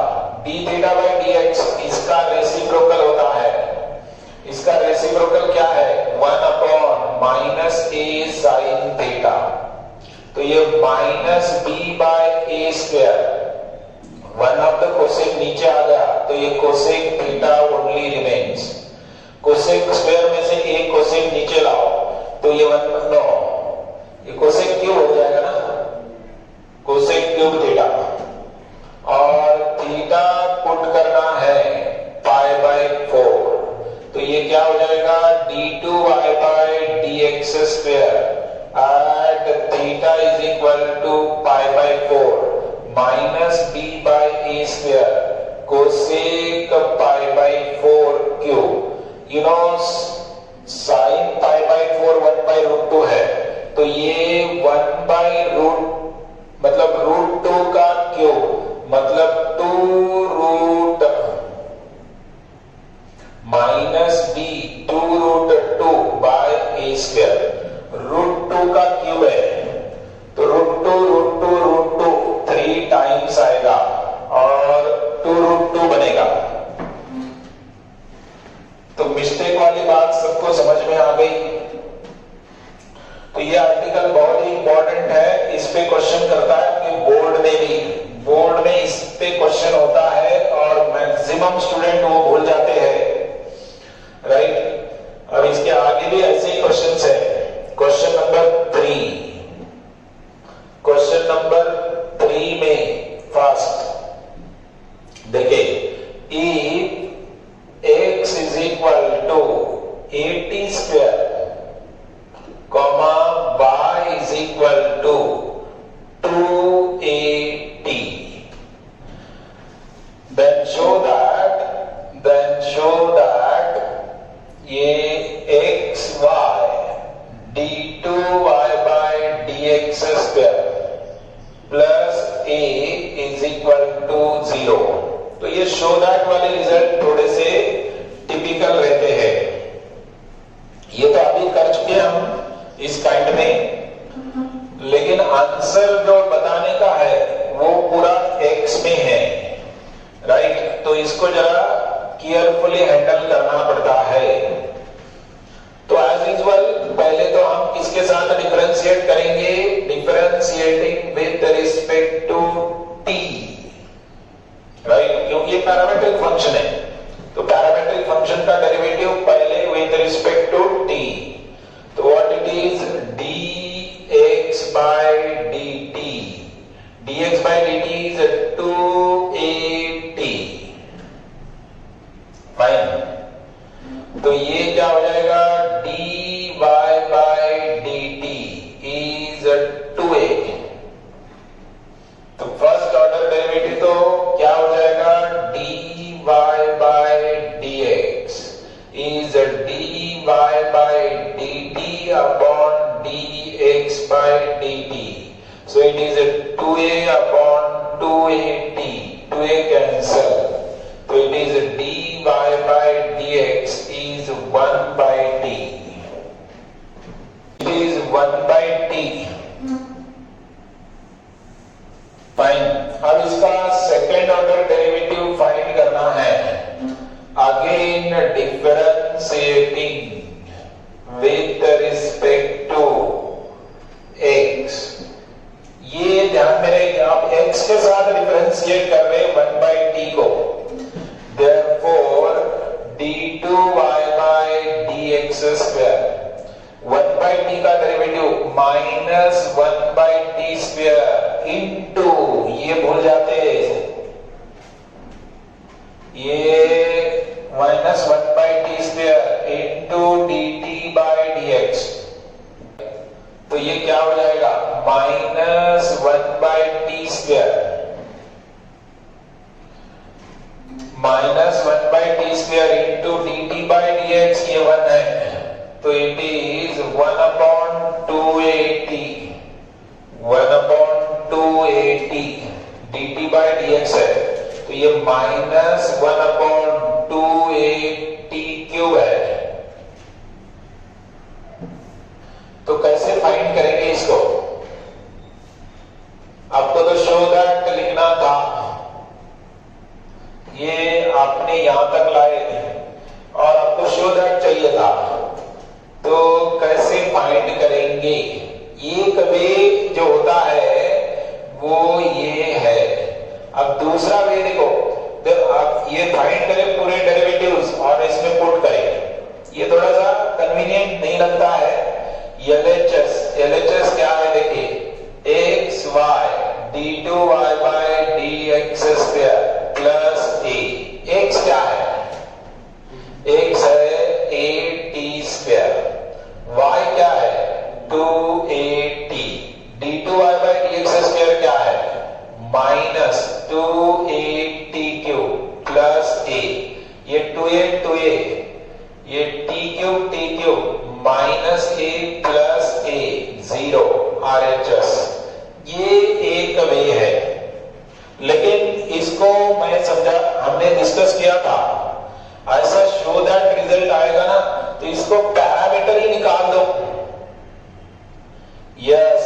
d theta by dx, इसका reciprocal होता है। इसका रेसिप्रोकल क्या है? 1 upon minus a sin theta. तो ये minus b by a square, one of the cosec नीचे आ गया, तो ये cosec theta only remains. Cosec square में से एक कोसेक नीचे लाओ तो ये ये कोसेक क्यूब हो जाएगा ना, कोसेक क्यूब थीटा, और थीटा पुट करना है पाई बाय 4, तो ये क्या हो जाएगा? d2y by dx square at theta is equal to pi by 4 minus b by a square cosec pi by 4 cube. You know sine pi by 4 1 by root 2 है, तो ये 1 by रूट मतलब रूट 2 का क्यूब, मतलब 2 root minus b 2 root 2 by a square. Root 2 का cube है तो root 2 root 2 root 2 3 times आएगा और 2 रूट 2 बनेगा। तो मिस्टेक वाली बात सबको समझ में आ गई। तो ये आर्टिकल बहुत ही इंपॉर्टेंट है, इस पे क्वेश्चन करता है कि बोर्ड में भी, बोर्ड में इस पे क्वेश्चन होता है और मैक्सिमम स्टूडेंट वो भूल जाते हैं, राइट। और इसके आगे भी ऐसे ही क्वेश्चंस है। क्वेश्चन नंबर 3, क्वेश्चन नंबर 3 में फर्स्ट देखिए, if x is equal to 80 square comma y is equal to 280, then show that ये x y d2y by dx square plus a is equal to 0। तो ये show that वाले result थोड़े से typical रहते हैं, ये तो अभी कर चुके हम इस काइंड में, लेकिन आंसर जो बताने का है वो पूरा x में है, राइट। तो इसको जरा केयरफुली हैंडल करना पड़ता है। तो एज यूजुअल पहले तो हम किसके साथ डिफरेंशिएट करेंगे? Differentiating with respect to t, right, क्योंकि ये पैरामेट्रिक फंक्शन है। तो पैरामेट्रिक फंक्शन का डेरिवेटिव पहले विद रिस्पेक्ट टू t, तो what it is? dx by dt, dx by dt is 280, fine. तो ये क्या हो जाएगा, dy by dt is 2a। तो फर्स्ट ऑर्डर डेरिवेटिव तो क्या हो जाएगा, dy by dx is dy by dt upon dx by dt, so it is 2a upon 2at, 2a cancel, so it is dy by dx is 1 by t, it is 1 by t। Fine. अब इसका second order derivative find करना है। Again differentiating with respect to x। ये ध्यान में रहे, आप x के साथ डिफरेंशिएट कर रहे हैं 1 by t को, therefore d2y by dx square, 1 by t का derivative minus 1 by t square into, ये भूल जाते हैं, ये minus 1 by t square into dt by dx, तो ये क्या हो जाएगा, minus 1 by t square, minus 1 by t square into dt by dx, ये 1 है, तो it is 1 upon 2at, 1 upon 2at dt by dx है, तो ये माइनस 1 upon 2at क्यूब है। तो कैसे फाइंड करेंगे इसको, आपको तो शो दैट लिखना था, ये आपने यहां तक लाए और आपको शो दैट चाहिए था, तो कैसे फाइंड करेंगे, एक वे जो होता है वो ये है। अब दूसरा वे देखो, जब आप ये फाइंड करें पूरे डेरिवेटिव्स और इसमें पुट करें, ये थोड़ा सा कन्वीनियंट नहीं लगता है। LHS क्या है देखिए, x y d2y by dx square plus a, x क्या है, x है at स्क्वायर, y क्या है 2at, d2y by dx square क्या है minus 2at cube plus a, ये 2a, ये t cube minus a plus a 0 RHS, ये एक वे है। लेकिन इसको मैं समझा, हमने डिस्कस किया था, ऐसा शो दैट रिजल्ट आएगा ना, तो इसको पैरामीटर ही निकाल दो, यस,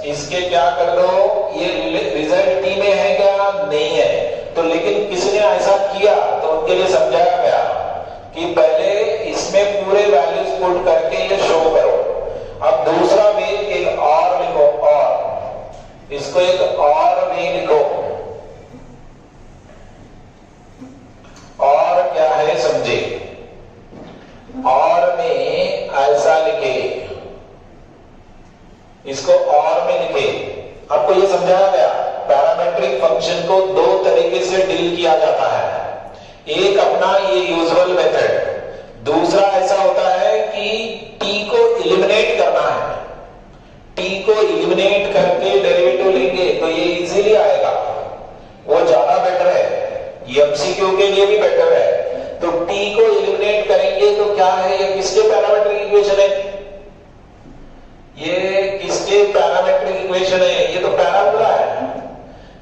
इसके क्या कर दो, ये रिजल्ट टी में है क्या, नहीं है, तो लेकिन किसने ऐसा किया, तो उनके लिए समझाया गया कि पहले इसमें पूरे वैल्यूज पुट करके ये शो करो। अब दूसरा वे एक और लिखो, और इसको एक और वे लिखो, और क्या है समझे, और में ऐसा लिखे, इसको और में लिखे। आपको ये समझाया गया पैरामेट्रिक फंक्शन को दो तरीके से डील किया जाता है, एक अपना ये यूजुअल मेथड, दूसरा ऐसा होता है कि टी को एलिमिनेट करना है, टी को एलिमिनेट करके डेरिवेटिव लेंगे तो ये इजीली आएगा, वो ज्यादा बेटर है, एमसीक्यू के लिए भी बेटर है। तो टी को एलिमिनेट करेंगे तो क्या है, ये किसके पैरामेट्रिक इक्वेशन है, ये किसके पैरामेट्रिक इक्वेशन है, ये तो पैराबोला है,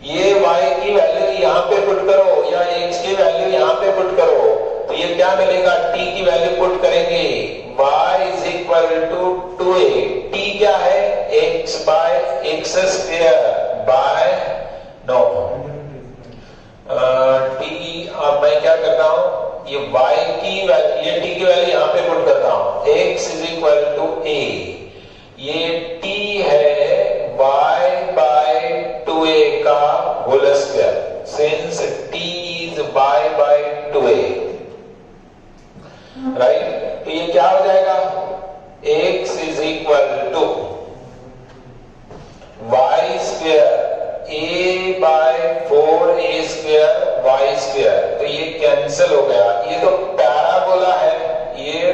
ये y की वैल्यू यहां पे पुट करो या x की वैल्यू यहां पे पुट करो, तो ये क्या मिलेगा, t की वैल्यू पुट करेंगे, y is equal to 2a, t क्या है x by x square by no t, अब मैं क्या करता हूं, ये y की वैल्यू, ये t की वैल्यू यहां पे पुट करता हूं, x is equal to a, ये t है y बाय 2a का whole square, since t is y by 2a, right. तो ये क्या हो जाएगा, x is equal to y square a by 4a square y square, तो ये कैंसिल हो गया, ये तो पैराबोला है, ये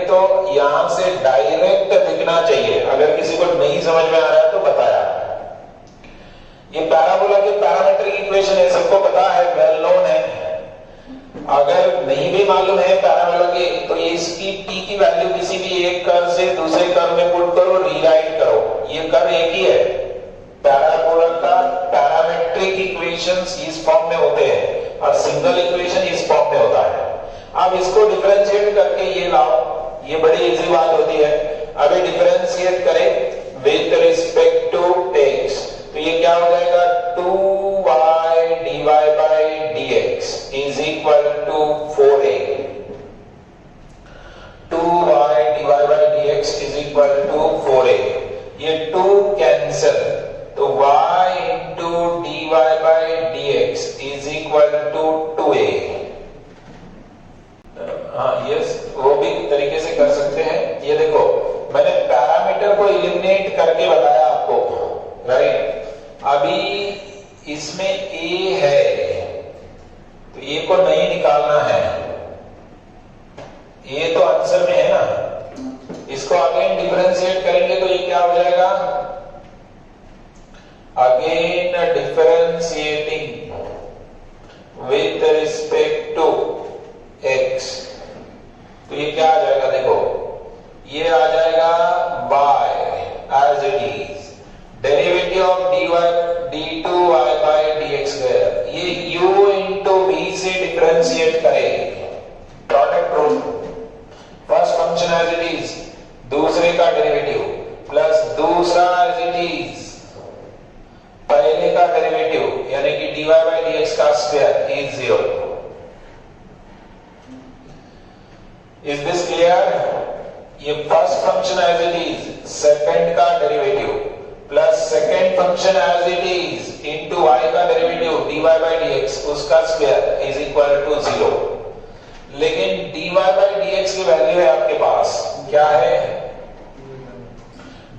यहां से डायरेक्ट दिखना चाहिए। अगर किसी को नहीं समझ में आ रहा है तो बताया। ये पैराबोला के पैरामेट्रिक इक्वेशन है, सबको पता है, वेल नोन है। अगर नहीं भी मालूम है पैराबोला के, तो इसकी t की वैल्यू किसी भी एक कर्व से दूसरे कर्व में पुट करो, रीराइट करो, ये कर्व एक ही है। पैराबोला का पैरामेट्रिक इक्वेशंस इस फॉर्म में होते हैं और सिंगल इक्वेशन इस फॉर्म में होता है। अब इसको डिफरेंशिएट करके ये लाओ, ये बड़ी इजी बात होती है। अभी डिफरेंशिएट करें विद रिस्पेक्ट टू x, तो ये क्या हो जाएगा, 2y dy by dx is equal to 4a। 2y dy by dx is equal to 4a। ये 2 कैंसिल, तो y into dy by dx is equal to 2a। हाँ yes, वो भी तरीके से कर सकते हैं। ये देखो मैंने पैरामीटर को एलिमिनेट करके बताया आपको, राइट। अभी इसमें a है तो a को नहीं निकालना है, a तो आंसर में है ना। इसको अगेन डिफरेंशिएट करेंगे तो ये क्या हो जाएगा, again differentiating with respect to x, तो ये क्या आ जाएगा, देखो ये आ जाएगा y as it is, derivative of d2y by dx square. ये u into v से डिफरेंशिएट करें, product rule, first function as it is, दूसरे का डेरिवेटिव प्लस दूसरा एज इट इज, पहले का डेरिवेटिव यानी कि dy by dx का square is 0। Is this clear? ये first function as it is, second का derivative plus second function as it is into y का डेरिवेटिव dy by dx उसका square is equal to 0। लेकिन dy by dx की value है आपके पास, क्या है,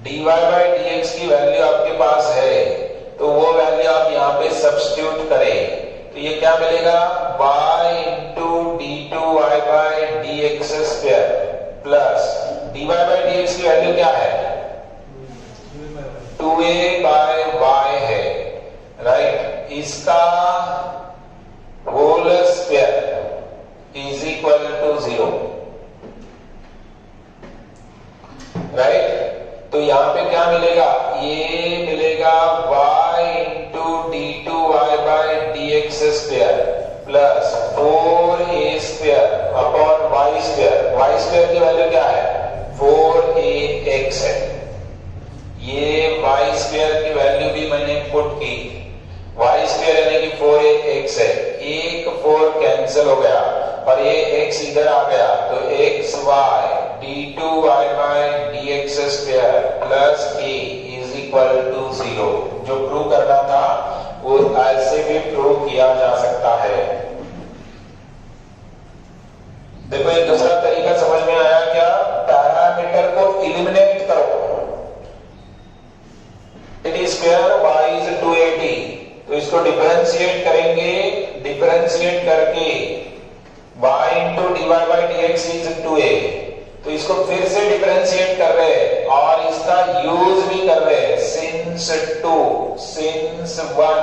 dy by dx की वैल्यू आपके पास है, तो वो वैल्यू आप यहाँ पे सब्स्टिट्यूट करें, तो ये क्या मिलेगा, y into d2y by dx square plus dy by dx की वैल्यू क्या है, 2a by y है, राइट। इसका whole square is equal to 0, right. तो यहां पे क्या मिलेगा, ये मिलेगा y into d2y by dx square plus 4a square upon y square. y square की वैल्यू क्या है, 4ax है। ये y स्क्वायर की वैल्यू भी मैंने पुट की, y स्क्वायर यानी कि 4ax है, एक 4 कैंसिल हो गया और ये x इधर आ गया, तो xy d2y by dx square plus a is equal to 0। जो प्रूव करना था वो ऐसे भी प्रूव किया जा सकता है। देखो एक दूसरा तरीका समझ में आया क्या, पैरामीटर को एलिमिनेट करो, स्क्वायर y is 280, तो इसको डिफरेंशिएट करेंगे, डिफरेंशिएट करके y into dy by dx is 2a, तो इसको फिर से डिफरेंशिएट कर रहे हैं और इसका यूज भी कर रहे हैं, since 2 since 1,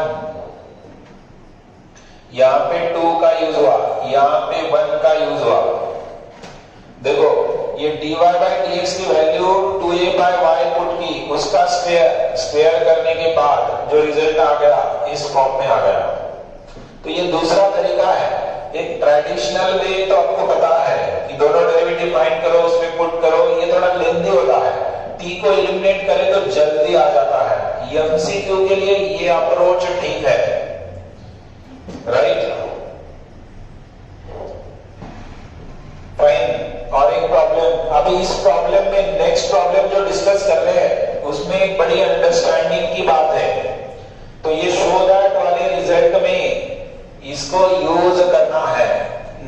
यहां पे 2 का यूज हुआ, यहां पे 1 का यूज हुआ। देखो ये dy by dx की value 2a by y put की, उसका स्क्वायर करने के बाद जो रिजल्ट आ गया इस फॉर्म में आ गया। तो ये दूसरा तरीका है। एक ट्रेडिशनल वे तो आपको पता है कि दोनों डेरिवेटिव फाइंड करो, उसमें पुट करो, ये थोड़ा लेंथी होता है। t को एलिमिनेट करें तो जल्दी आ जाता है। एमसीक्यू के लिए ये अप्रोच ठीक है, राइट। फाइन। और एक प्रॉब्लम, अभी इस प्रॉब्लम में नेक्स्ट प्रॉब्लम जो डिस्कस कर रहे हैं उसमें एक बड़ी अंडरस्टैंडिंग की बात है। तो ये शो दैट वाले रिजल्ट में इसको यूज करना है।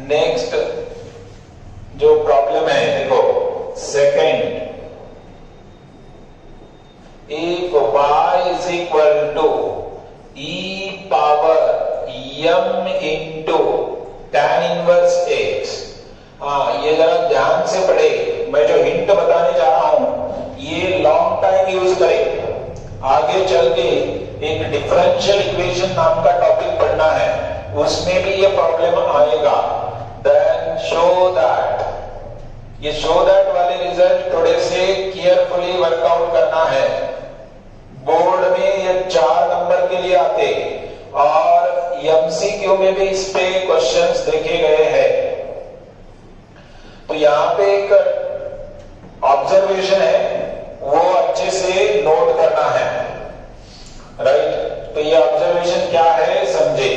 नेक्स्ट जो प्रॉब्लम है, देखो second, if y is equal to e power m into tan inverse x, हाँ ये जरा ध्यान से पढ़े, मैं जो हिंट बताने जा रहा हूं, ये लॉन्ग टाइम यूज करें। आगे चल के एक डिफरेंशियल इक्वेशन नाम का टॉपिक पढ़ना है, उसमें भी ये प्रॉब्लम आएगा। देन शो दैट, ये शो दैट वाले रिजल्ट थोड़े से केयरफुली वर्कआउट करना है। बोर्ड में ये 4 नंबर के लिए आते और एमसीक्यू में भी इस पे क्वेश्चंस देखे गए हैं। तो यहां पे एक ऑब्जर्वेशन है, वो अच्छे से नोट करना है, राइट। तो ये ऑब्जर्वेशन क्या है समझे।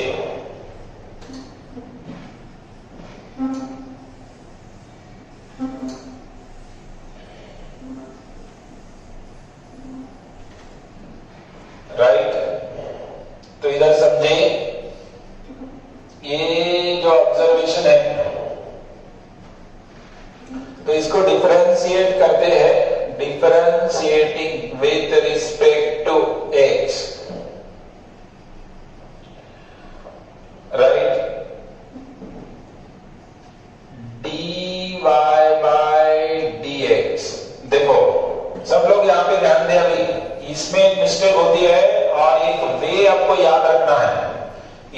राइट, तो इधर समझे, ये जो ऑब्जर्वेशन है तो इसको डिफरेंशिएट करते हैं, differentiating with respect to x, right. dy by dx, देखो सब लोग यहां पे ध्यान दें, अभी इसमें एक मिस्टेक होती है और एक वे आपको याद रखना है।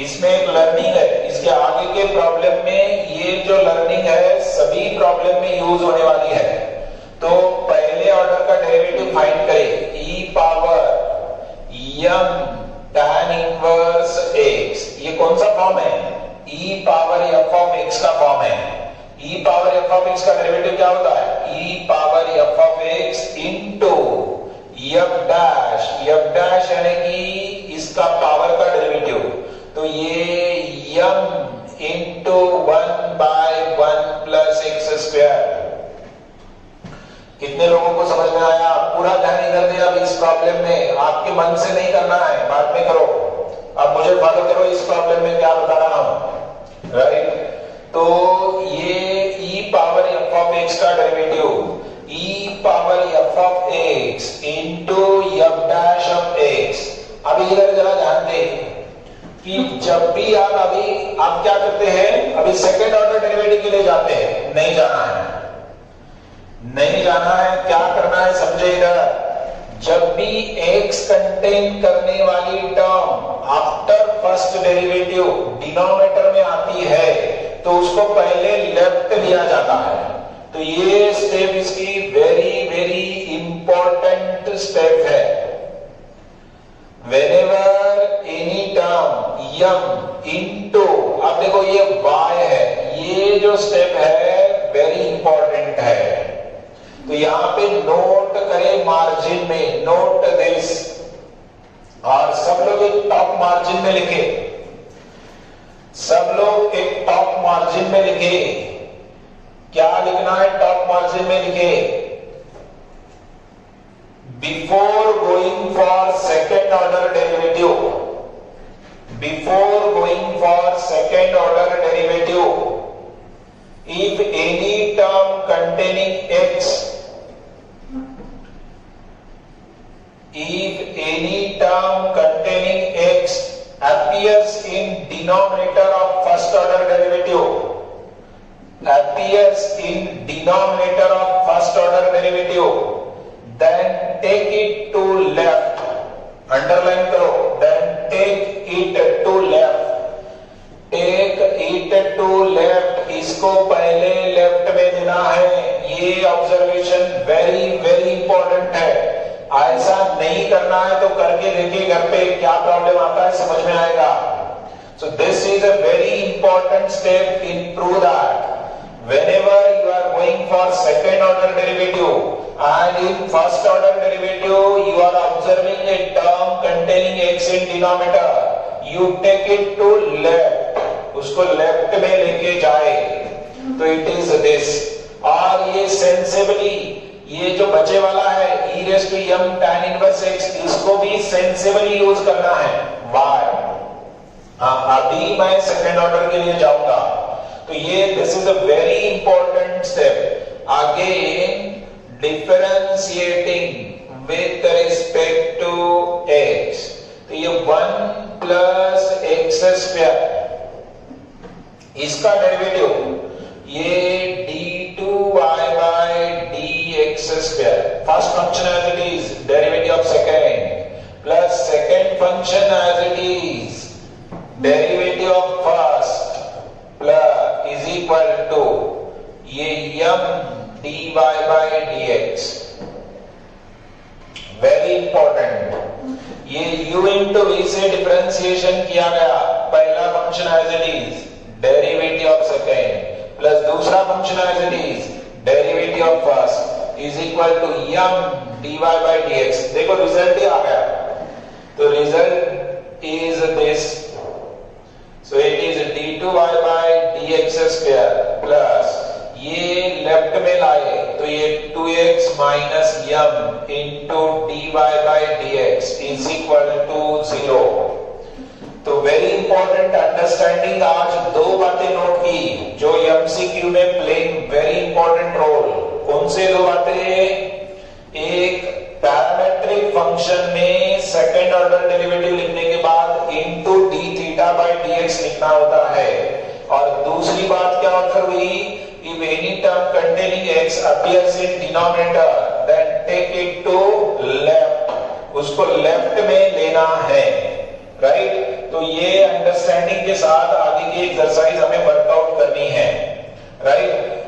इसमें एक लर्निंग है, इसके आगे के प्रॉब्लम में ये जो लर्निंग है सभी प्रॉब्लम में यूज होने वाली है। तो पहले ऑर्डर का डेरिवेटिव फाइंड करें, e power m tan inverse x, ये कौन सा फॉर्म है, e power f of x का फॉर्म है। e power f of x का डेरिवेटिव क्या होता है, e power f of x into f dash यानी कि इसका पावर का डेरिवेटिव, तो ये m into 1/1 plus x square. कितने लोगों को समझ में आया? पूरा ध्यान इधर दे। अब इस प्रॉब्लम में आपके मन से नहीं करना है, बाद में करो। अब मुझे फॉलो करो, इस प्रॉब्लम में क्या बता रहा हूं, राइट। तो ये e power f of x का derivative e power f of x into f dash of x। अभी इधर जरा ध्यान दे कि जब भी आप क्या करते हैं, अभी सेकंड ऑर्डर डेरिवेटिव के लिए जाते हैं, नहीं जाना है, नहीं जाना है, क्या करना है समझे इधर। जब भी x कंटेन करने वाली term after first derivative denominator में आती है तो उसको पहले लेफ्ट लिया जाता है। तो ये स्टेप इसकी वेरी वेरी इंपॉर्टेंट स्टेप है। Whenever any term m into, अब देखो ये y है, ये जो स्टेप है वेरी इंपॉर्टेंट है। तो यहां पे नोट करें मार्जिन में, नोट दिस, और सब लोग एक टॉप मार्जिन में लिखे, सब लोग एक टॉप मार्जिन में लिखे। क्या लिखना है टॉप मार्जिन में लिखे, before going for second order derivative, before going for second order derivative, if any term containing x, if any term containing x appears in denominator of first order derivative, appears in denominator of first order derivative, then take it to left, underline करो, then take it to left, take it to left, इसको पहले left में देना है। ये observation very very important है, ऐसा नहीं करना है तो करके देखिए घर पे क्या प्रॉब्लम आता है, समझ में आएगा। So this is a very important step in prove that whenever you are going for second order derivative and in first order derivative you are observing a term containing x in denominator, you take it to left, उसको left में लेके जाए, तो it is this. और ये sensibly, ये जो बचे वाला है e raise to m tan inverse x, इसको भी सेंसिबली यूज करना है y। अभी मैं सेकंड ऑर्डर के लिए जाऊंगा, तो ये this is a very important step. Again differentiating with respect to x, तो ये 1 प्लस एक्स स्क्वायर, इसका डेरिवेटिव ये d2y by dy square. First function as it is, derivative of second, plus second function as it is, derivative of first, plus is equal to ये m dy by dx. Very important, ये u into v से differentiation किया गया, पहला function as it is, derivative of second, plus दूसरा function as it is, derivative of first, is equal to m dy by dx. देखो result ही आ गया, तो result is this, so it is d2y by dx square plus ये left में लाए तो ये 2x minus m into dy by dx is equal to 0. तो वेरी इंपॉर्टेंट अंडरस्टैंडिंग, आज दो बातें नोट की जो एमसीक्यू में प्लेइंग वेरी इंपॉर्टेंट रोल. कौन से दो बातें? एक, पैरामेट्रिक फंक्शन में सेकंड ऑर्डर डेरिवेटिव लिखने के बाद into d theta by dx लिखना होता है. और दूसरी बात क्या ऑफर हुई? If any term containing x appears in denominator, then take it to left. उसको लेफ्ट में लेना है, राइट? तो ये अंडरस्टैंडिंग के साथ आगे की एक्सरसाइज हमें वर्कआउट करनी है, राइट?